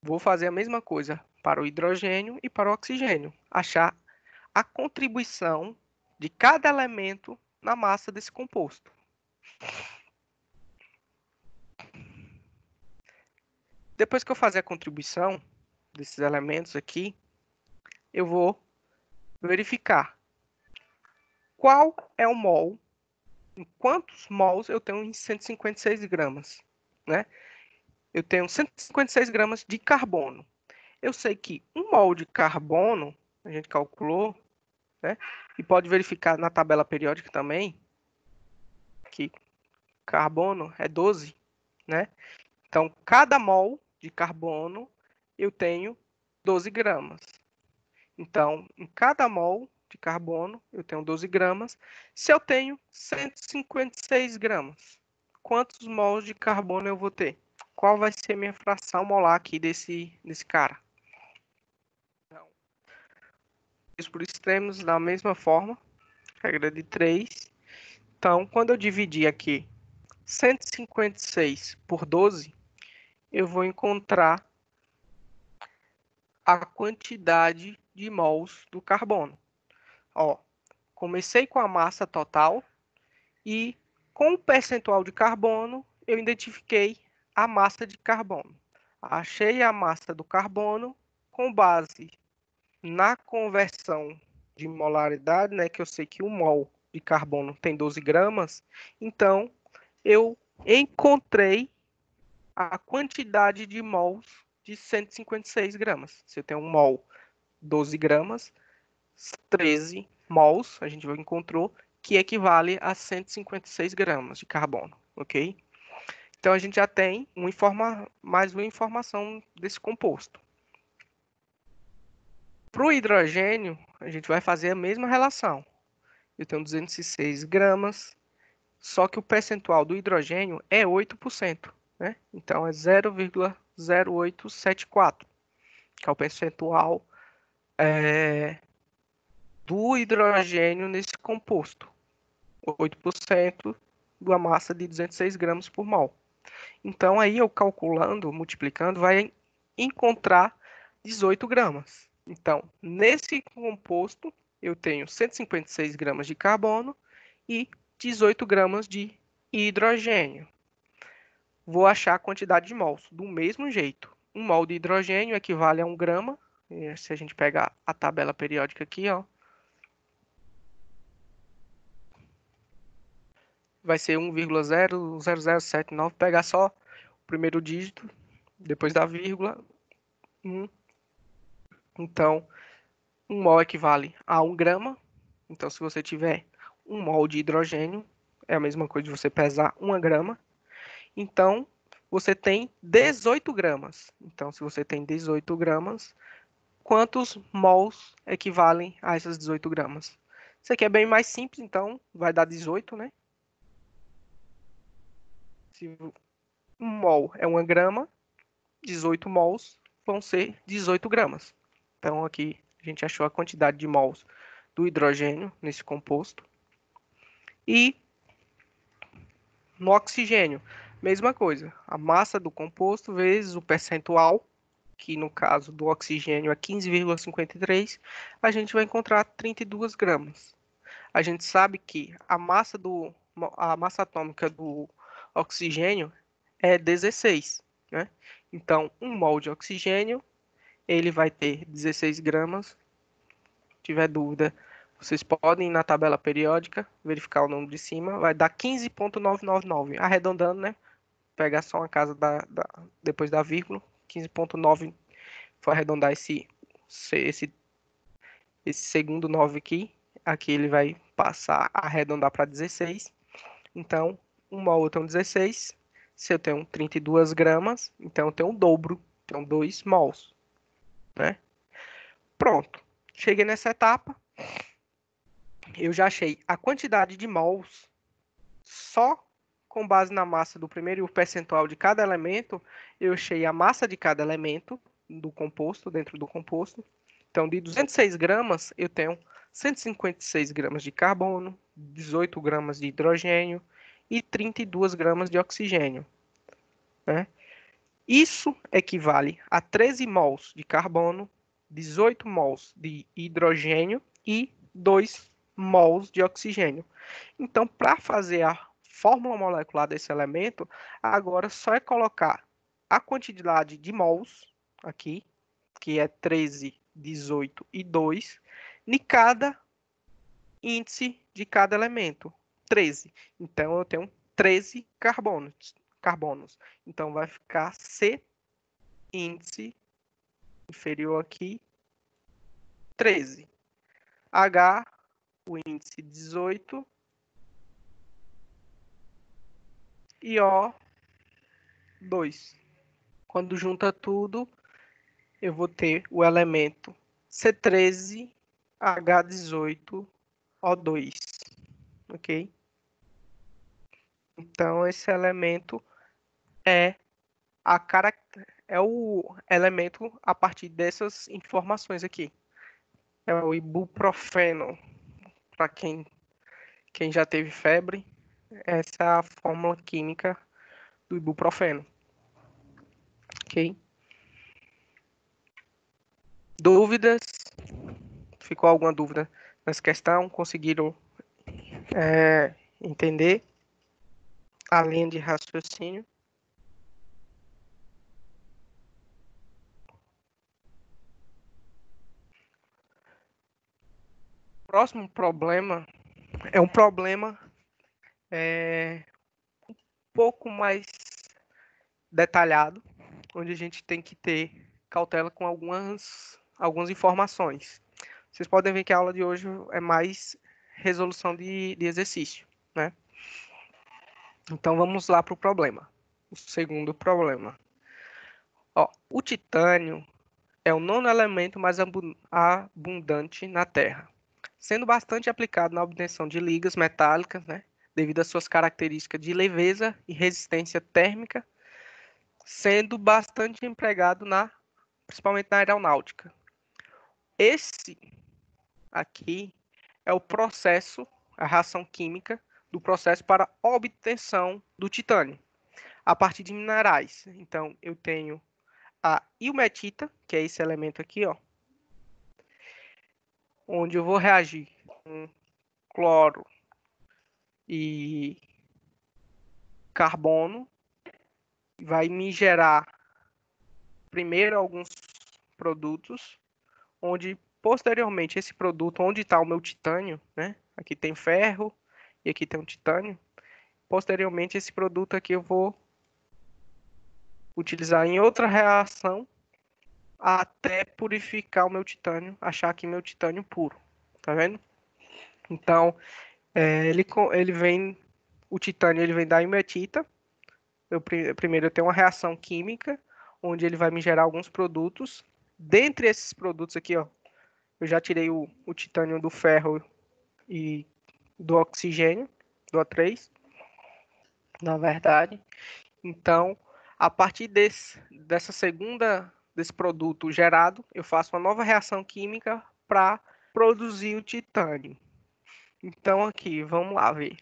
Vou fazer a mesma coisa para o hidrogênio e para o oxigênio. Achar a contribuição de cada elemento na massa desse composto. Depois que eu fazer a contribuição desses elementos aqui, eu vou verificar qual é o mol, em quantos mols eu tenho em 156 gramas, né? Eu tenho 156 gramas de carbono. Eu sei que um mol de carbono, a gente calculou, né? E pode verificar na tabela periódica também, que carbono é 12, né? Então, cada mol de carbono eu tenho 12 gramas. Então, em cada mol de carbono eu tenho 12 gramas. Se eu tenho 156 gramas, quantos mols de carbono eu vou ter? Qual vai ser a minha fração molar aqui desse cara? Então, isso por extremos da mesma forma, regra de 3. Então, quando eu dividir aqui 156 por 12, eu vou encontrar a quantidade de mols do carbono. Ó, comecei com a massa total e com o percentual de carbono eu identifiquei a massa de carbono. Achei a massa do carbono com base na conversão de molaridade, né, que eu sei que um mol de carbono tem 12 gramas, então eu encontrei a quantidade de mols de 156 gramas. Se eu tenho um mol 12 gramas, 13 mols, a gente encontrou, que equivale a 156 gramas de carbono, ok? Então, a gente já tem mais uma informação desse composto. Para o hidrogênio, a gente vai fazer a mesma relação. Eu tenho 206 gramas, só que o percentual do hidrogênio é 8%, né? Então, é 0,0874, que é o percentual do hidrogênio nesse composto. 8% da massa de 206 gramas por mol. Então, aí eu calculando, multiplicando, vai encontrar 18 gramas. Então, nesse composto, eu tenho 156 gramas de carbono e 18 gramas de hidrogênio. Vou achar a quantidade de mols do mesmo jeito. Um mol de hidrogênio equivale a 1 grama. Se a gente pegar a tabela periódica aqui, ó, vai ser 1,00079. Pegar só o primeiro dígito, depois da vírgula, 1. Então, 1 mol equivale a 1 grama. Então, se você tiver 1 mol de hidrogênio, é a mesma coisa de você pesar 1 grama. Então, você tem 18 gramas. Então, se você tem 18 gramas, quantos mols equivalem a essas 18 gramas. Isso aqui é bem mais simples, então vai dar 18, né? Se um mol é 1 grama, 18 mols vão ser 18 gramas. Então aqui a gente achou a quantidade de mols do hidrogênio nesse composto. E no oxigênio, mesma coisa. A massa do composto vezes o percentual, que no caso do oxigênio é 15,53, a gente vai encontrar 32 gramas. A gente sabe que a massa atômica do oxigênio é 16, né? Então, 1 mol de oxigênio, ele vai ter 16 gramas. Se tiver dúvida, vocês podem ir na tabela periódica, verificar o número de cima, vai dar 15,999. Arredondando, né? Pegar só uma casa depois da vírgula, 15,9, for arredondar esse, esse segundo 9 aqui. Aqui ele vai passar a arredondar para 16. Então, 1 mol eu tenho 16. Se eu tenho 32 gramas, então eu tenho o dobro. Então, 2 mols, né? Pronto. Cheguei nessa etapa. Eu já achei a quantidade de mols só com base na massa do primeiro e o percentual de cada elemento. Eu achei a massa de cada elemento do composto, dentro do composto. Então, de 206 gramas, eu tenho 156 gramas de carbono, 18 gramas de hidrogênio e 32 gramas de oxigênio, né? Isso equivale a 13 mols de carbono, 18 mols de hidrogênio e 2 mols de oxigênio. Então, para fazer a fórmula molecular desse elemento, agora só é colocar a quantidade de mols aqui, que é 13, 18 e 2, em cada índice de cada elemento, 13. Então, eu tenho 13 carbonos. Então, vai ficar C índice inferior aqui, 13. H, o índice 18. E O, 2. Quando junta tudo, eu vou ter o elemento C13, H18, O2. Ok? Então, esse elemento é é o elemento a partir dessas informações aqui. É o ibuprofeno. Para quem já teve febre, essa é a fórmula química do ibuprofeno. Ok? Dúvidas? Ficou alguma dúvida nessa questão? Conseguiram entender a linha de raciocínio? Próximo problema é um problema um pouco mais detalhado, onde a gente tem que ter cautela com algumas informações. Vocês podem ver que a aula de hoje é mais resolução de exercício, né? Então vamos lá para o problema. O segundo problema. Ó, o titânio é o nono elemento mais abundante na Terra, sendo bastante aplicado na obtenção de ligas metálicas, né, devido às suas características de leveza e resistência térmica, sendo bastante empregado principalmente na aeronáutica. Esse aqui é o processo, a reação química do processo para obtenção do titânio, a partir de minerais. Então, eu tenho a ilmetita, que é esse elemento aqui, ó, onde eu vou reagir com cloro e carbono, vai me gerar primeiro alguns produtos, onde posteriormente esse produto, onde está o meu titânio, né? Aqui tem ferro e aqui tem um titânio. Posteriormente esse produto aqui eu vou utilizar em outra reação até purificar o meu titânio, achar aqui meu titânio puro, tá vendo? Então, ele vem, o titânio ele vem da hematita. Primeiro eu tenho uma reação química, onde ele vai me gerar alguns produtos dentre esses produtos aqui, ó, eu já tirei o titânio do ferro e do oxigênio, do O3, na verdade. Então, a partir desse produto gerado, eu faço uma nova reação química para produzir o titânio. Então, aqui, vamos lá ver.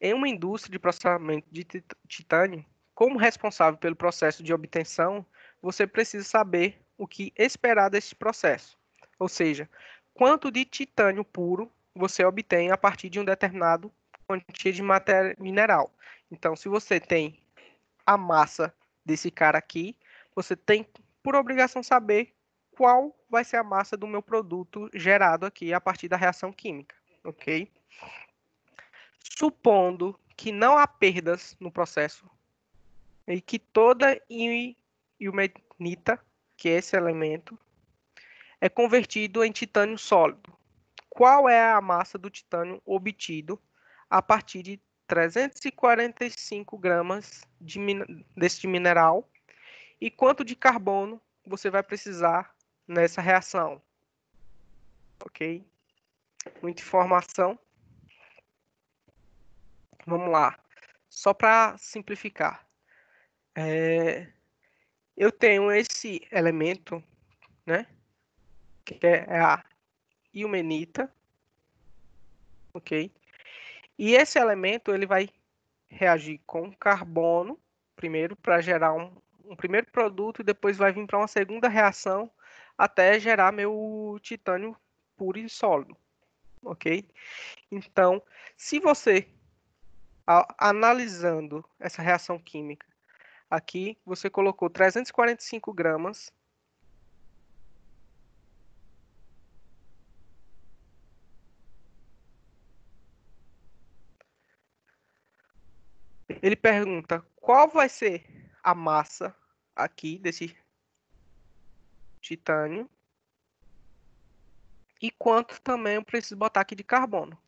Em uma indústria de processamento de titânio, como responsável pelo processo de obtenção, você precisa saber o que esperar desse processo. Ou seja, quanto de titânio puro você obtém a partir de um determinado quantia de matéria mineral. Então, se você tem a massa desse cara aqui, você tem por obrigação saber qual vai ser a massa do meu produto gerado aqui a partir da reação química, ok? Supondo que não há perdas no processo e que toda ilmenita, que é esse elemento, é convertido em titânio sólido. Qual é a massa do titânio obtido a partir de 345 gramas deste mineral e quanto de carbono você vai precisar nessa reação? Ok? Muita informação. Vamos lá. Só para simplificar. Eu tenho esse elemento, né? Que é a ilmenita. Ok? E esse elemento ele vai reagir com carbono primeiro para gerar um primeiro produto e depois vai vir para uma segunda reação até gerar meu titânio puro e sólido, ok? Então, se você analisando essa reação química aqui, você colocou 345 gramas ele pergunta qual vai ser a massa aqui desse titânio e quanto também eu preciso botar aqui de carbono.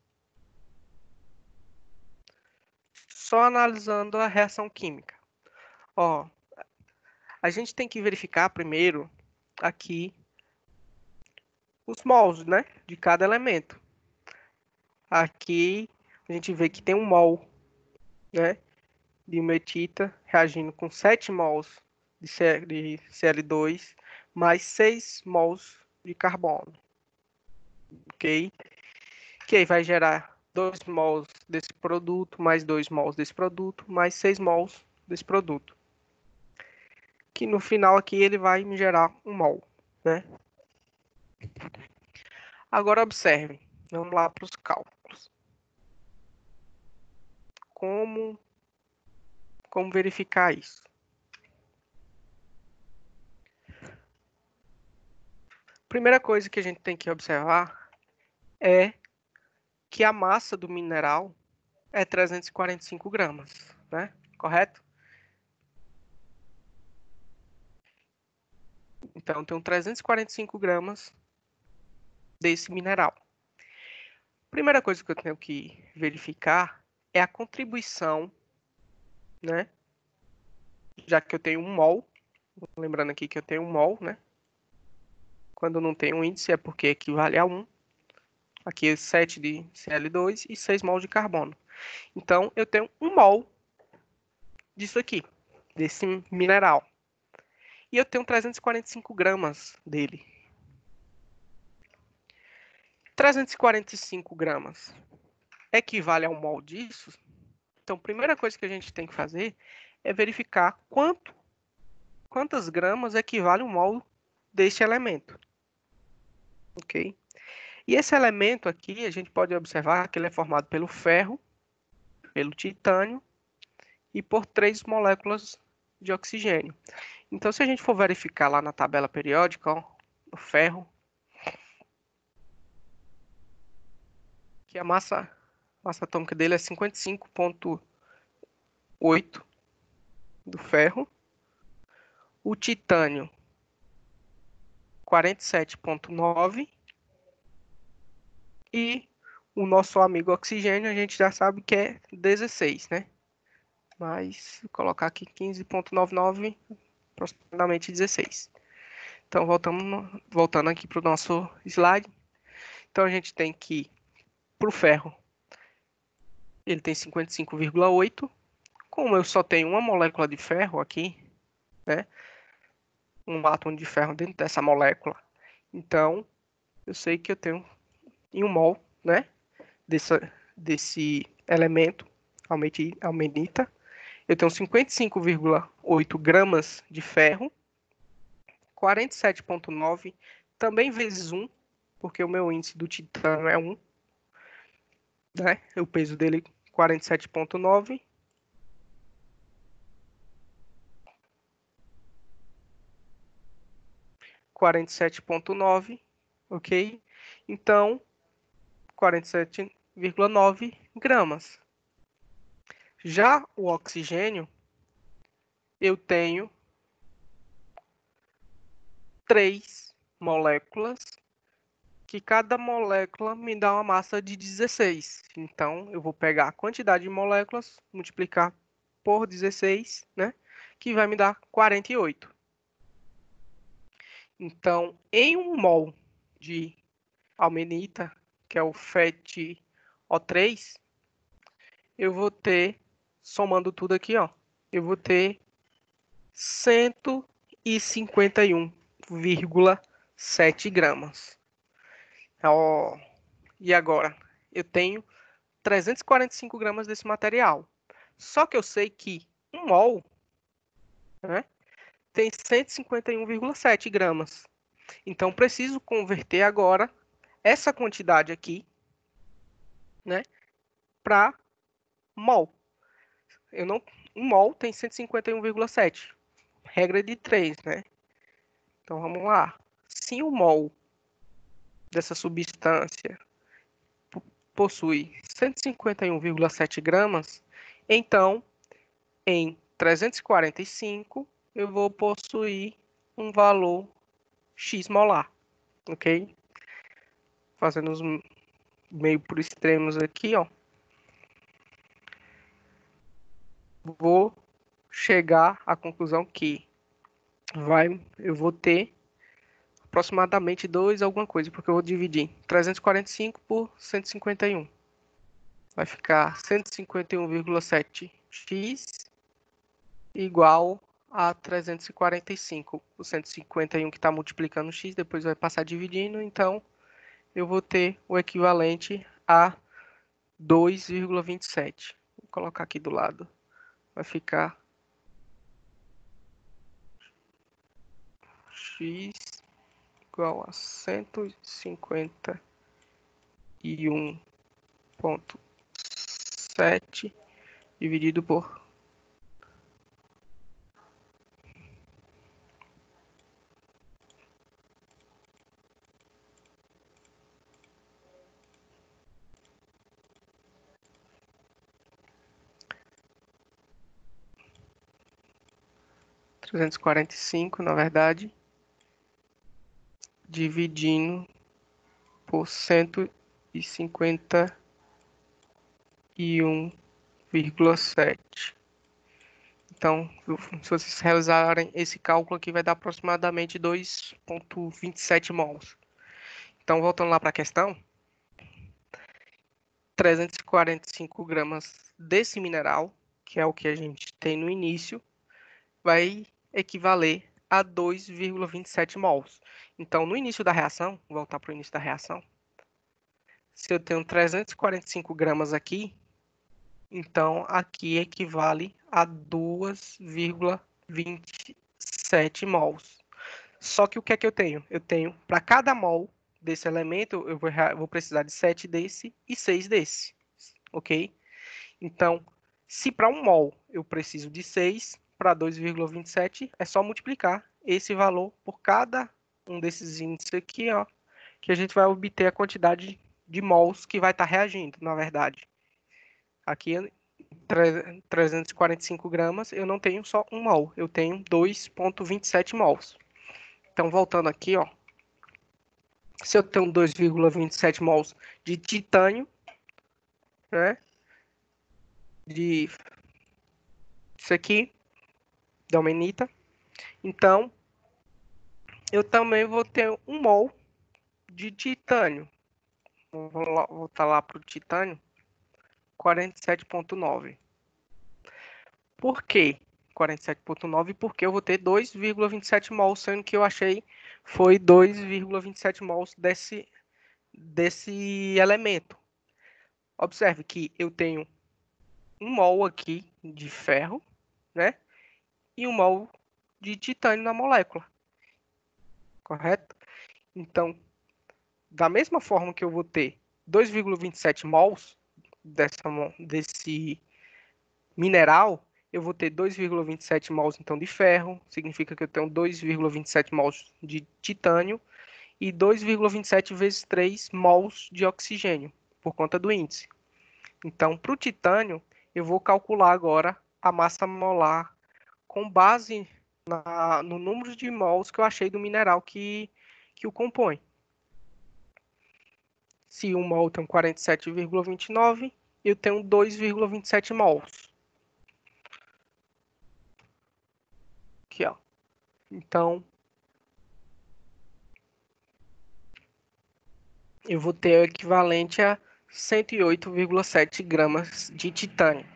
Só analisando a reação química. Ó, a gente tem que verificar primeiro aqui os mols, né, de cada elemento. Aqui a gente vê que tem um mol, né, de umetita reagindo com 7 mols de Cl2 mais 6 mols de carbono, ok? Que aí vai gerar 2 mols desse produto, mais 2 mols desse produto, mais 6 mols desse produto. Que no final aqui ele vai me gerar um mol, né? Agora observe, vamos lá para os cálculos. Como verificar isso? Primeira coisa que a gente tem que observar é que a massa do mineral é 345 gramas, né? Correto? Então, tem 345 gramas desse mineral. Primeira coisa que eu tenho que verificar é a contribuição, né? Já que eu tenho um mol, lembrando aqui que eu tenho um mol, né? Quando não tem um índice é porque equivale a 1. Aqui é 7 de Cl2 e 6 mols de carbono. Então, eu tenho 1 mol disso aqui, desse mineral. E eu tenho 345 gramas dele. 345 gramas equivale a 1 mol disso? Então, a primeira coisa que a gente tem que fazer é verificar quantas gramas equivale 1 mol deste elemento. Ok? E esse elemento aqui, a gente pode observar que ele é formado pelo ferro, pelo titânio e por 3 moléculas de oxigênio. Então, se a gente for verificar lá na tabela periódica, ó, o ferro, que a massa atômica dele é 55,8 do ferro, o titânio 47,9 e o nosso amigo oxigênio a gente já sabe que é 16, né? Mas vou colocar aqui 15,99, aproximadamente 16. Então, voltando aqui para o nosso slide. Então, a gente tem que, para o ferro, ele tem 55,8. Como eu só tenho uma molécula de ferro aqui, né? Um átomo de ferro dentro dessa molécula. Então, eu sei que eu tenho em 1 mol, né? Desse elemento, almenita. Eu tenho 55,8 gramas de ferro, 47,9, também vezes 1, porque o meu índice do titânio é 1, né? O peso dele 47,9. Ok? Então, 47,9 gramas. Já o oxigênio, eu tenho 3 moléculas, que cada molécula me dá uma massa de 16. Então, eu vou pegar a quantidade de moléculas, multiplicar por 16, né? Que vai me dar 48. Então, em 1 mol de almenita, que é o FeTO3, eu vou ter, somando tudo aqui, ó, eu vou ter 151,7 gramas. Ó, e agora? Eu tenho 345 gramas desse material. Só que eu sei que 1 mol, né, tem 151,7 gramas. Então, preciso converter agora essa quantidade aqui, né, para mol. Eu não, 1 mol tem 151,7. Regra de 3, né? Então, vamos lá. Se o mol dessa substância possui 151,7 gramas, então, em 345, eu vou possuir um valor X molar, ok? Fazendo os meio por extremos aqui, ó. Vou chegar à conclusão que eu vou ter aproximadamente 2 alguma coisa, porque eu vou dividir 345 por 151. Vai ficar 151,7x igual a 345. O 151 que está multiplicando x, depois vai passar dividindo, então eu vou ter o equivalente a 2,27. Vou colocar aqui do lado. Vai ficar x igual a 151,7 dividido por 345, na verdade, dividindo por 151,7. Então, se vocês realizarem esse cálculo aqui, vai dar aproximadamente 2,27 mols. Então, voltando lá para a questão, 345 gramas desse mineral, que é o que a gente tem no início, vai equivaler a 2,27 mols. Então, no início da reação, vou voltar para o início da reação, se eu tenho 345 gramas aqui, então aqui equivale a 2,27 mols. Só que o que é que eu tenho? Eu tenho, para cada mol desse elemento, eu vou precisar de 7 desse e 6 desse, ok? Então, se para 1 mol eu preciso de 6, para 2,27 é só multiplicar esse valor por cada um desses índices aqui, ó, que a gente vai obter a quantidade de mols que vai estar reagindo, na verdade. Aqui, 345 gramas, eu não tenho só 1 mol, eu tenho 2,27 mols. Então, voltando aqui, ó, se eu tenho 2,27 mols de titânio, né, de isso aqui, da almenita, então eu também vou ter 1 mol de titânio. Vou voltar lá para o titânio, 47,9. Por quê 47,9? Porque eu vou ter 2,27 mols, sendo que eu achei foi 2,27 mols desse elemento. Observe que eu tenho 1 mol aqui de ferro, né? E 1 mol de titânio na molécula, correto? Então, da mesma forma que eu vou ter 2,27 mols desse mineral, eu vou ter 2,27 mols então de ferro, significa que eu tenho 2,27 mols de titânio e 2,27 vezes 3 mols de oxigênio, por conta do índice. Então, para o titânio, eu vou calcular agora a massa molar com base no número de mols que eu achei do mineral que o compõe. Se 1 mol tem 47,29, eu tenho 2,27 mols. Aqui, ó. Então, eu vou ter o equivalente a 108,7 gramas de titânio.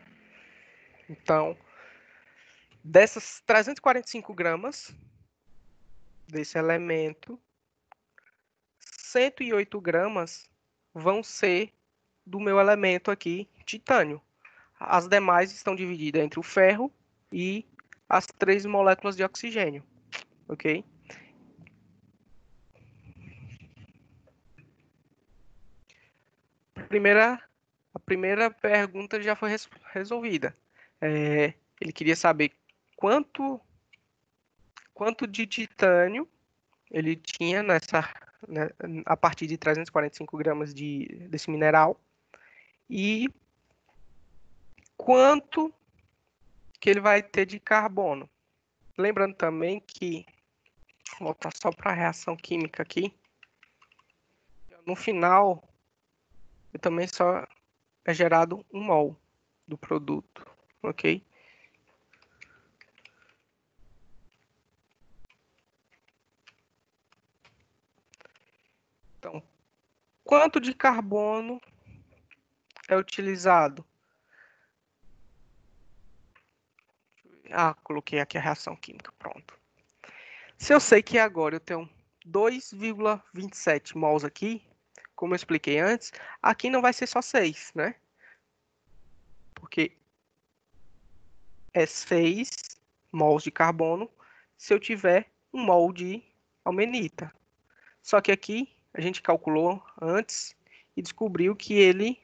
Então, dessas 345 gramas desse elemento, 108 gramas vão ser do meu elemento aqui, titânio. As demais estão divididas entre o ferro e as 3 moléculas de oxigênio, ok? A primeira pergunta já foi resolvida. Ele queria saber quanto de titânio ele tinha né, a partir de 345 gramas desse mineral e quanto que ele vai ter de carbono. Lembrando também que, vou voltar só para a reação química aqui, no final, eu também só é gerado 1 mol do produto, ok? Então, quanto de carbono é utilizado? Ah, coloquei aqui a reação química, pronto. Se eu sei que agora eu tenho 2,27 mols aqui, como eu expliquei antes, aqui não vai ser só 6, né? Porque é 6 mols de carbono se eu tiver 1 mol de almenita. Só que aqui a gente calculou antes e descobriu que ele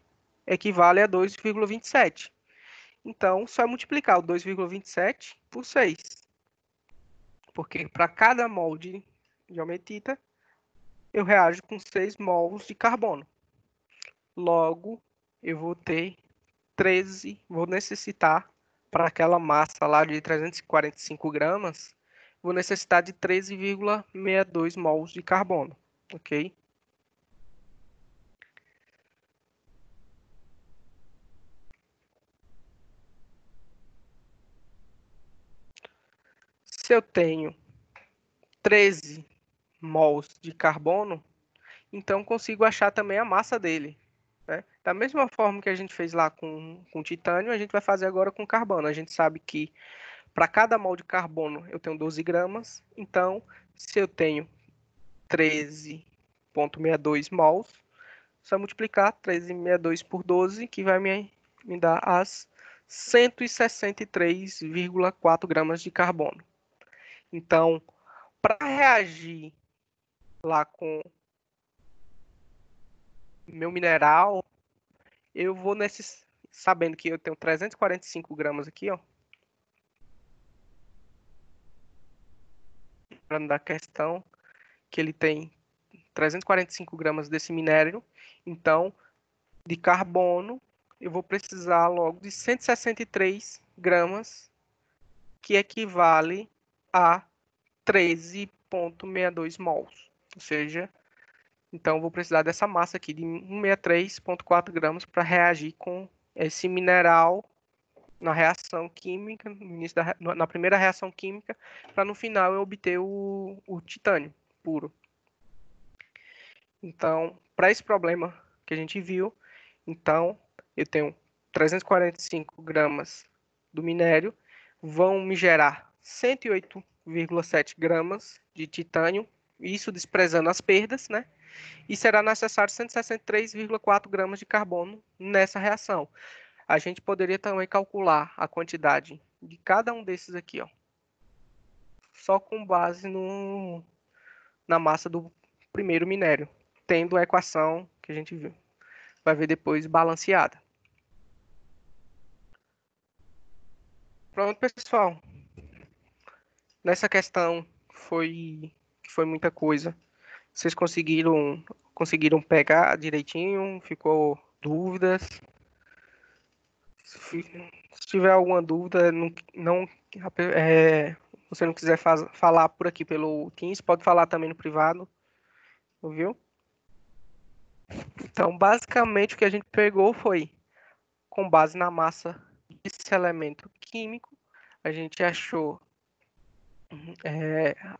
equivale a 2,27. Então, só é multiplicar o 2,27 por 6. Porque para cada mol de almetita, eu reajo com 6 mols de carbono. Logo, eu vou ter 13, vou necessitar, para aquela massa lá de 345 gramas, vou necessitar de 13,62 mols de carbono, ok? Se eu tenho 13 mols de carbono, então consigo achar também a massa dele. Né? Da mesma forma que a gente fez lá com titânio, a gente vai fazer agora com carbono. A gente sabe que para cada mol de carbono eu tenho 12 gramas, então se eu tenho 13,62 mols, só multiplicar 13,62 por 12, que vai me dar as 163,4 gramas de carbono. Então, para reagir lá com meu mineral, eu vou sabendo que eu tenho 345 gramas aqui, ó. Lembrando da questão que ele tem 345 gramas desse minério, então de carbono eu vou precisar logo de 163 gramas, que equivale a 13,62 mols. Ou seja, então eu vou precisar dessa massa aqui de 163,4 gramas para reagir com esse mineral na reação química, no início na primeira reação química, para no final eu obter o titânio puro. Então, para esse problema que a gente viu, então eu tenho 345 gramas do minério, vão me gerar 108,7 gramas de titânio, isso desprezando as perdas, né? E será necessário 163,4 gramas de carbono nessa reação. A gente poderia também calcular a quantidade de cada um desses aqui, ó, só com base na massa do primeiro minério, tendo a equação que a gente viu. Vai ver depois balanceada. Pronto, pessoal. Nessa questão foi muita coisa. Vocês conseguiram pegar direitinho? Ficou dúvidas? Se tiver alguma dúvida, você não quiser falar por aqui pelo Teams, pode falar também no privado, ouviu? Então, basicamente, o que a gente pegou foi, com base na massa desse elemento químico, a gente achou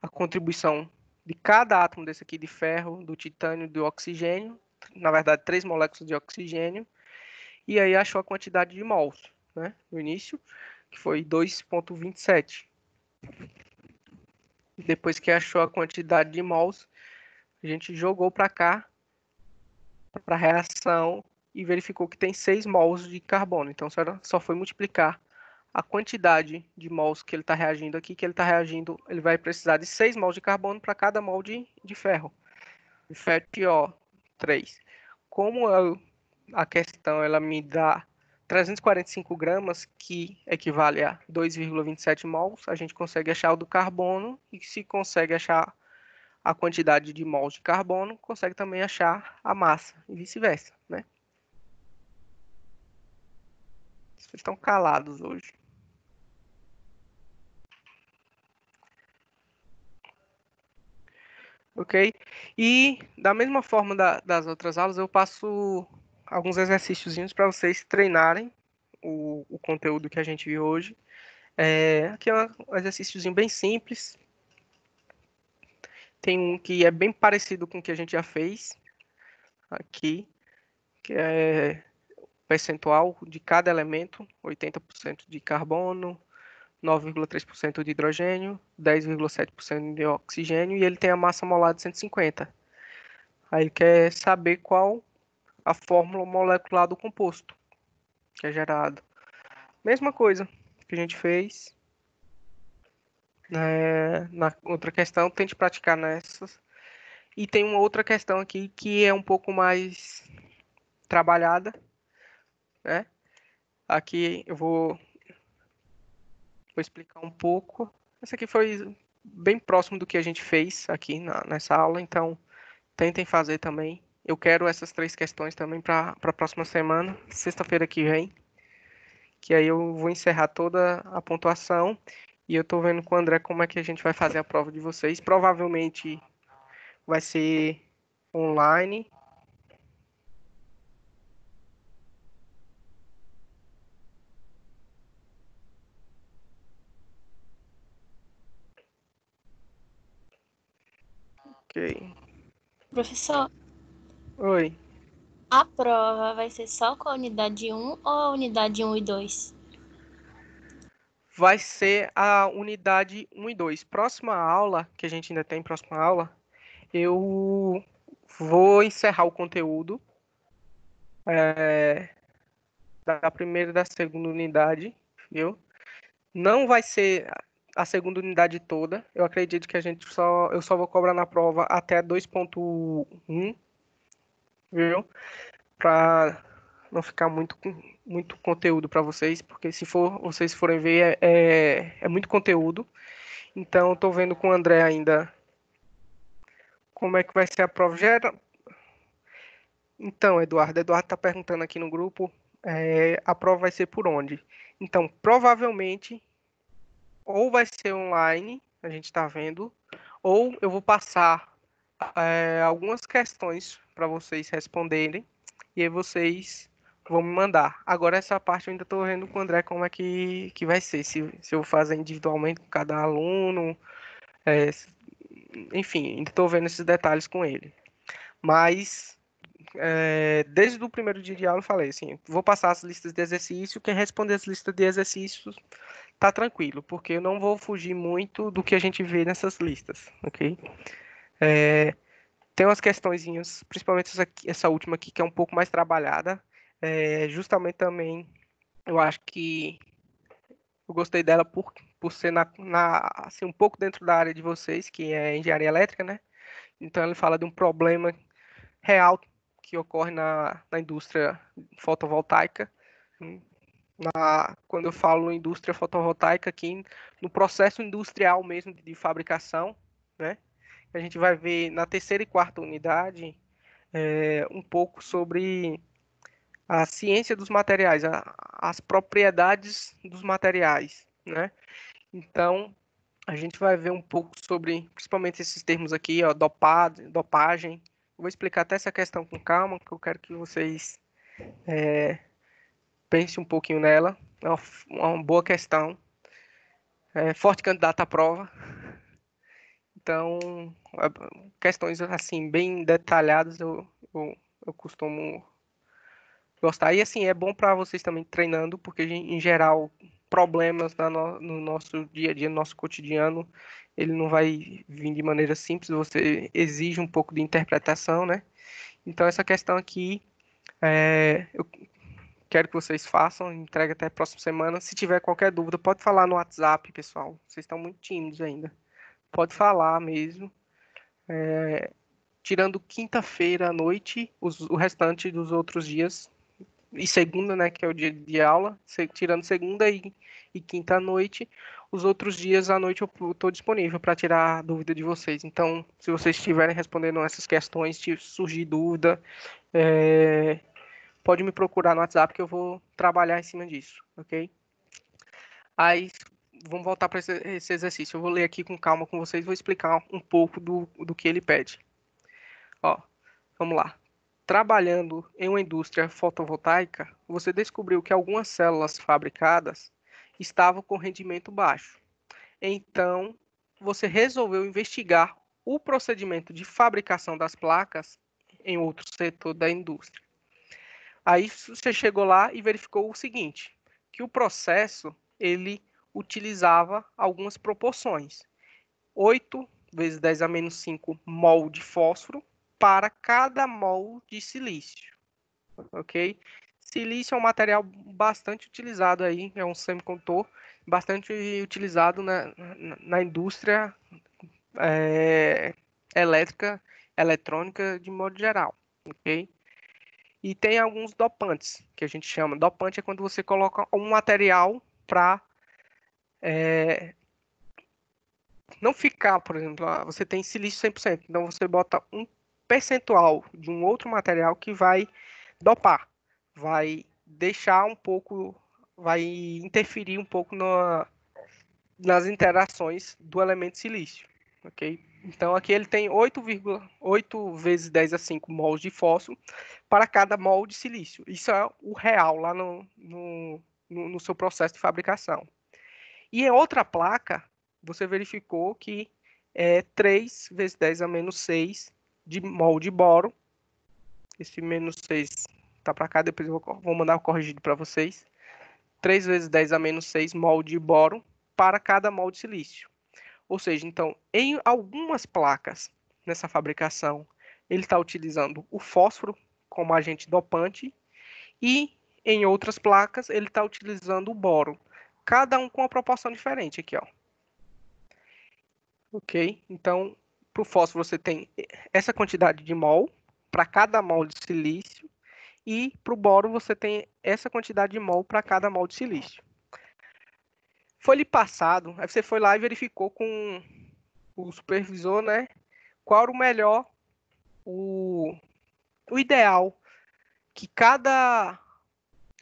a contribuição de cada átomo desse aqui de ferro, do titânio e do oxigênio, na verdade, 3 moléculas de oxigênio, e aí achou a quantidade de mols, né, no início, que foi 2,27. Depois que achou a quantidade de mols, a gente jogou para cá, para a reação, e verificou que tem 6 mols de carbono. Então, só foi multiplicar a quantidade de mols que ele está reagindo aqui, que ele está reagindo, ele vai precisar de 6 mols de carbono para cada mol de ferro. FeTO3. Como a questão ela me dá 345 gramas, que equivale a 2,27 mols, a gente consegue achar o do carbono, e se consegue achar a quantidade de mols de carbono, consegue também achar a massa, e vice-versa, né? Vocês estão calados hoje. Ok? E da mesma forma das outras aulas, eu passo alguns exercíciozinhos para vocês treinarem o conteúdo que a gente viu hoje. Aqui é um exercíciozinho bem simples. Tem um que é bem parecido com o que a gente já fez aqui, que é percentual de cada elemento, 80% de carbono, 9,3% de hidrogênio, 10,7% de oxigênio, e ele tem a massa molar de 150. Aí quer saber qual a fórmula molecular do composto que é gerado. Mesma coisa que a gente fez, né, na outra questão, tente praticar nessas. E tem uma outra questão aqui que é um pouco mais trabalhada, né? Aqui eu vou explicar um pouco. Essa aqui foi bem próximo do que a gente fez aqui nessa aula, então tentem fazer também. Eu quero essas 3 questões também para a próxima semana, sexta-feira que vem, que aí eu vou encerrar toda a pontuação e eu tô vendo com o André como é que a gente vai fazer a prova de vocês. Provavelmente vai ser online. Ok. Professor, Oi. a prova vai ser só com a unidade 1 ou a unidade 1 e 2? Vai ser a unidade 1 e 2. Próxima aula, que a gente ainda tem próxima aula, eu vou encerrar o conteúdo da primeira e da segunda unidade, viu? Não vai ser a segunda unidade toda. Eu acredito que eu só vou cobrar na prova até 2.1, viu? Para não ficar muito conteúdo para vocês, porque se vocês forem ver, é muito conteúdo. Então, estou vendo com o André ainda como é que vai ser a prova. Então, Eduardo está perguntando aqui no grupo, a prova vai ser por onde? Então, provavelmente, ou vai ser online, a gente está vendo, ou eu vou passar algumas questões para vocês responderem, e aí vocês vão me mandar. Agora essa parte eu ainda estou vendo com o André como é que vai ser. Se eu vou fazer individualmente com cada aluno, é, enfim, ainda estou vendo esses detalhes com ele. Mas desde o primeiro dia de aula eu falei assim, vou passar as listas de exercício, quem responder as listas de exercícios tá tranquilo, porque eu não vou fugir muito do que a gente vê nessas listas, ok? Tem umas questõezinhas, principalmente essa última aqui, que é um pouco mais trabalhada, justamente também, eu acho que eu gostei dela por ser assim, um pouco dentro da área de vocês, que é engenharia elétrica, né? Então ele fala de um problema real que ocorre na indústria fotovoltaica. Quando eu falo indústria fotovoltaica, aqui no processo industrial mesmo de fabricação, né? A gente vai ver na terceira e quarta unidade um pouco sobre a ciência dos materiais, as propriedades dos materiais, né? Então, a gente vai ver um pouco sobre, principalmente esses termos aqui, ó, dopagem. Eu vou explicar até essa questão com calma, que eu quero que vocês pensem um pouquinho nela. É uma boa questão. Forte candidato à prova. Então, questões assim, bem detalhadas, eu costumo gostar. E assim, é bom para vocês também treinando, porque em geral, problemas no nosso dia a dia, no nosso cotidiano, ele não vai vir de maneira simples, você exige um pouco de interpretação, né? Então, essa questão aqui, eu quero que vocês façam, entregue até a próxima semana. Se tiver qualquer dúvida, pode falar no WhatsApp, pessoal. Vocês estão muito tímidos ainda. Pode falar mesmo. Tirando quinta-feira à noite, o restante dos outros dias, e segunda, né, que é o dia de aula, tirando segunda e quinta à noite, os outros dias à noite eu estou disponível para tirar a dúvida de vocês. Então, se vocês estiverem respondendo essas questões, se surgir dúvida, pode me procurar no WhatsApp que eu vou trabalhar em cima disso, ok? Aí, vamos voltar para esse exercício. Eu vou ler aqui com calma com vocês, vou explicar um pouco do que ele pede. Ó, vamos lá. Trabalhando em uma indústria fotovoltaica, você descobriu que algumas células fabricadas estavam com rendimento baixo. Então, você resolveu investigar o procedimento de fabricação das placas em outro setor da indústria. Aí você chegou lá e verificou o seguinte, que o processo ele utilizava algumas proporções. 8 vezes 10 a menos 5 mol de fósforo para cada mol de silício, ok? Silício é um material bastante utilizado aí, é um semicondutor bastante utilizado na indústria elétrica, eletrônica de modo geral, ok? E tem alguns dopantes, que a gente chama. Dopante é quando você coloca um material para não ficar, por exemplo, você tem silício 100%, então você bota um percentual de um outro material que vai dopar, vai deixar um pouco, vai interferir um pouco nas interações do elemento silício, ok? Então aqui ele tem 8,8 vezes 10 a 5 mols de fósforo para cada mol de silício. Isso é o real lá no seu processo de fabricação. E em outra placa, você verificou que é 3 vezes 10 a menos 6 de mol de boro. Esse menos 6 tá para cá, depois eu vou mandar o corrigido para vocês. 3 vezes 10 a menos 6 mol de boro para cada mol de silício. Ou seja, então, em algumas placas nessa fabricação, ele está utilizando o fósforo como agente dopante e em outras placas ele está utilizando o boro. Cada um com uma proporção diferente aqui, ó. Ok? Então, para o fósforo você tem essa quantidade de mol para cada mol de silício e para o boro você tem essa quantidade de mol para cada mol de silício. Foi-lhe passado, aí você foi lá e verificou com o supervisor, né? Qual era o melhor, o ideal que cada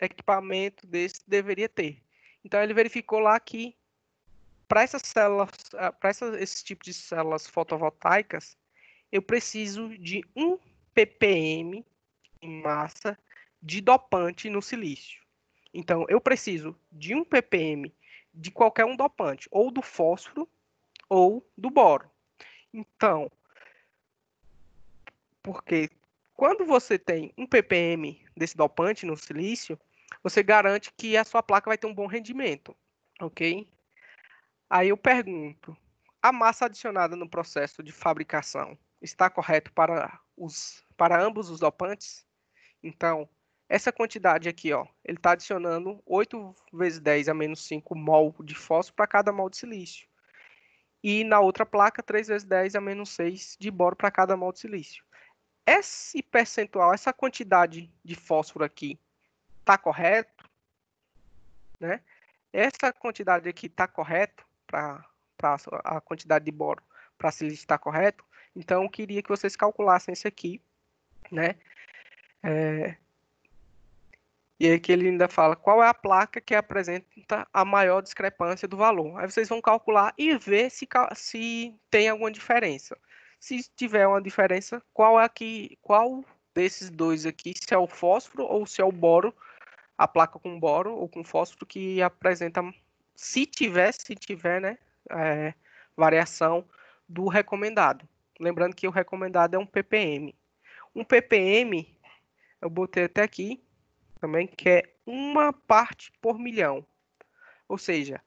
equipamento desse deveria ter. Então ele verificou lá que para essas células, para esse tipo de células fotovoltaicas, eu preciso de 1 ppm em massa de dopante no silício. Então, eu preciso de um ppm de qualquer um dopante, ou do fósforo ou do boro. Então, porque quando você tem um ppm desse dopante no silício, você garante que a sua placa vai ter um bom rendimento, ok? Aí eu pergunto, a massa adicionada no processo de fabricação está correto para ambos os dopantes? Então, essa quantidade aqui, ó, ele está adicionando 8 vezes 10 a menos 5 mol de fósforo para cada mol de silício. E na outra placa, 3 vezes 10 a menos 6 de boro para cada mol de silício. Esse percentual, essa quantidade de fósforo aqui, está correto, né? Essa quantidade aqui está correto para a quantidade de boro para silício está correto. Então, eu queria que vocês calculassem isso aqui, né? E aí que ele ainda fala qual é a placa que apresenta a maior discrepância do valor. Aí vocês vão calcular e ver se tem alguma diferença. Se tiver uma diferença, qual desses dois aqui, se é o fósforo ou se é o boro, a placa com boro ou com fósforo que apresenta, se tiver, né, variação do recomendado. Lembrando que o recomendado é um ppm. Um ppm, eu botei até aqui, também, que é uma parte por milhão. Ou seja,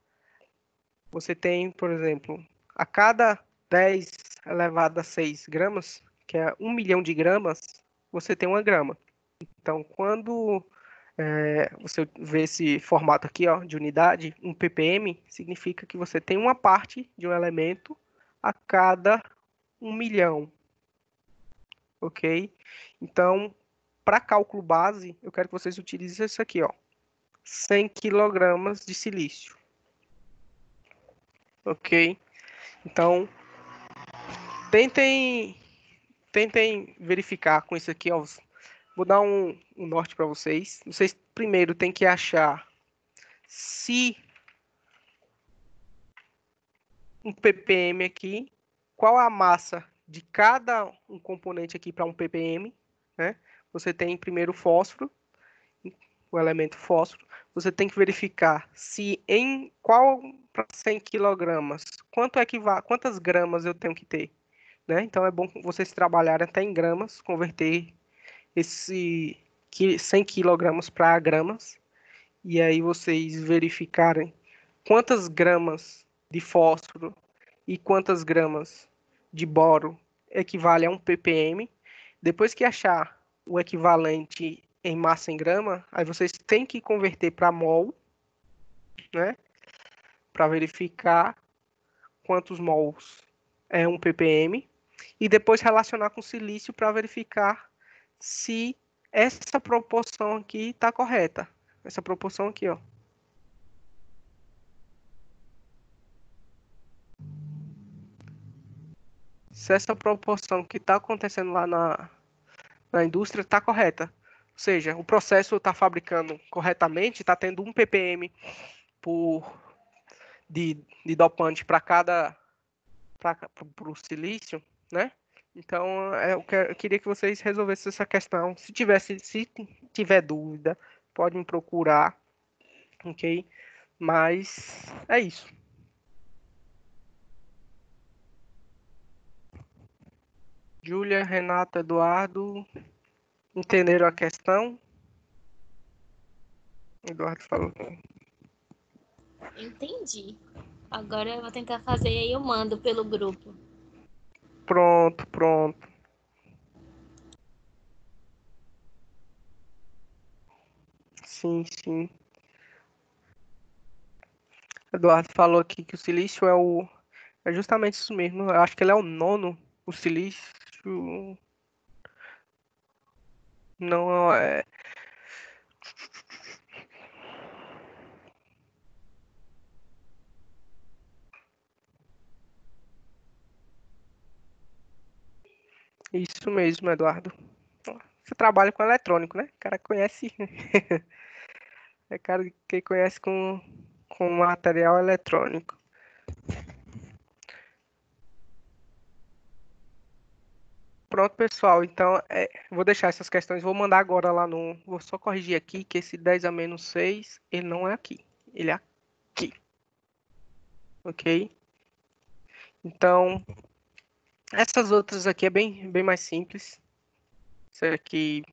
você tem, por exemplo, a cada 10 elevado a 6 gramas, que é 1 milhão de gramas, você tem uma grama. Então, quando você vê esse formato aqui, ó, de unidade, um ppm, significa que você tem uma parte de um elemento a cada 1 milhão. Ok? Então, para cálculo base, eu quero que vocês utilizem isso aqui, ó. 100 quilogramas de silício. Ok? Então, tentem verificar com isso aqui, ó. Vou dar um norte para vocês. Vocês primeiro têm que achar se um ppm aqui, qual a massa de cada um componente aqui para um ppm, né? Você tem primeiro o fósforo, o elemento fósforo. Você tem que verificar se em qual para 100 quilogramas, quantas gramas eu tenho que ter, né? Então é bom vocês trabalharem até em gramas, converter esse 100 quilogramas para gramas, e aí vocês verificarem quantas gramas de fósforo e quantas gramas de boro equivale a um ppm. Depois que achar o equivalente em massa em grama, aí vocês têm que converter para mol, né? Para verificar quantos mols é um ppm. E depois relacionar com silício para verificar se essa proporção aqui está correta. Essa proporção aqui, ó. Se essa proporção que está acontecendo lá na indústria está correta. Ou seja, o processo está fabricando corretamente, está tendo 1 ppm de dopante para o silício, né? Então, eu queria que vocês resolvessem essa questão. Se tiver dúvida, pode me procurar, ok? Mas é isso. Júlia, Renato, Eduardo, entenderam a questão? Eduardo falou. Entendi. Agora eu vou tentar fazer e aí eu mando pelo grupo. Pronto, pronto. Sim, sim. Eduardo falou aqui que o silício é justamente isso mesmo. Eu acho que ele é o nono. O silício não é. Isso mesmo, Eduardo. Você trabalha com eletrônico, né? O cara conhece. É cara que conhece com material Pronto, pessoal. Então, vou deixar essas questões, vou mandar agora lá no. Vou só corrigir aqui que esse 10 a menos 6, ele não é aqui. Ele é aqui. Ok? Então, essas outras aqui é bem mais simples. Essa aqui,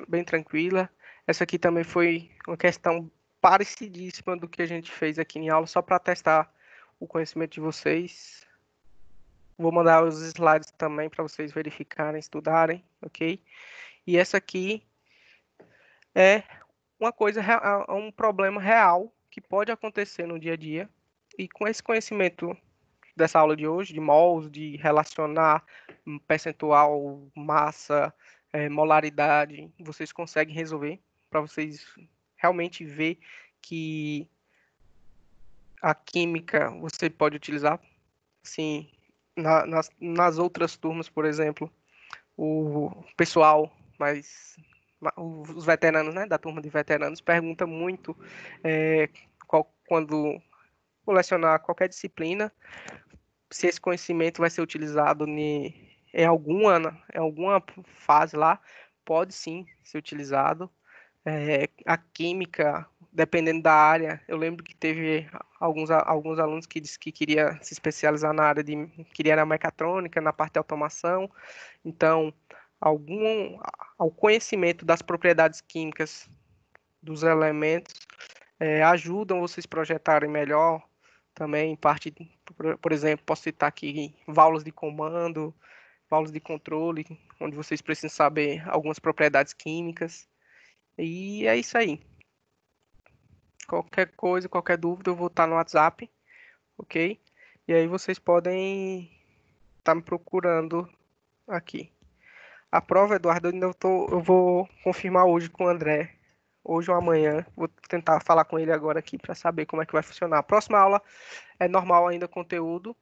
bem tranquila. Essa aqui também foi uma questão parecidíssima do que a gente fez aqui em aula, só para testar o conhecimento de vocês. Vou mandar os slides também para vocês verificarem, estudarem, ok? E essa aqui é uma coisa, um problema real que pode acontecer no dia a dia. E com esse conhecimento dessa aula de hoje, de mols, de relacionar percentual, massa, molaridade, vocês conseguem resolver para vocês realmente ver que a química você pode utilizar, assim, nas outras turmas, por exemplo, o pessoal, mas os veteranos, né, da turma de veteranos, pergunta muito quando for lecionar qualquer disciplina, se esse conhecimento vai ser utilizado em alguma fase lá, pode sim ser utilizado. A química, dependendo da área, eu lembro que teve alguns alunos que disse que queria se especializar na área queria na mecatrônica, na parte de automação. Então, ao conhecimento das propriedades químicas dos elementos ajudam vocês projetarem melhor também, parte, por exemplo, posso citar aqui válvulas de comando, válvulas de controle, onde vocês precisam saber algumas propriedades químicas. E é isso aí. Qualquer coisa, qualquer dúvida, eu vou estar no WhatsApp, ok? E aí vocês podem estar me procurando aqui. A prova, Eduardo, eu vou confirmar hoje com o André, hoje ou amanhã. Vou tentar falar com ele agora aqui para saber como é que vai funcionar. A próxima aula é normal ainda conteúdo.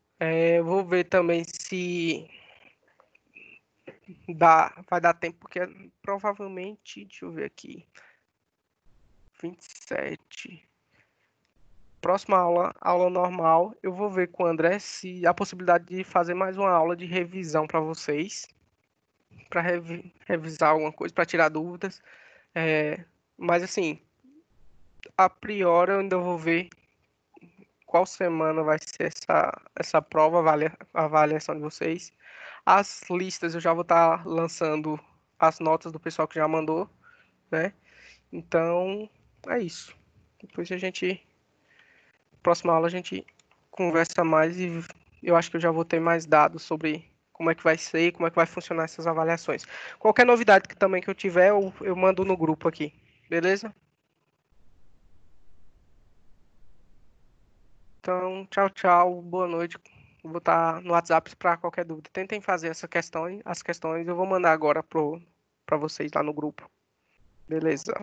Vou ver também se vai dar tempo, porque provavelmente, deixa eu ver aqui, 27. Próxima aula normal, eu vou ver com o André se há possibilidade de fazer mais uma aula de revisão para vocês, para revisar alguma coisa, para tirar dúvidas. Mas assim, a priori eu ainda vou ver qual semana vai ser essa prova, a avaliação de vocês. As listas eu já vou estar lançando as notas do pessoal que já mandou, né? Então, é isso. Depois próxima aula a gente conversa mais e eu acho que eu já vou ter mais dados sobre como é que vai ser, como é que vai funcionar essas avaliações. Qualquer novidade que eu tiver, eu mando no grupo aqui, beleza? Então, tchau, tchau, boa noite. Vou estar no WhatsApp para qualquer dúvida. Tentem fazer as questões, eu vou mandar agora para vocês lá no grupo. Beleza.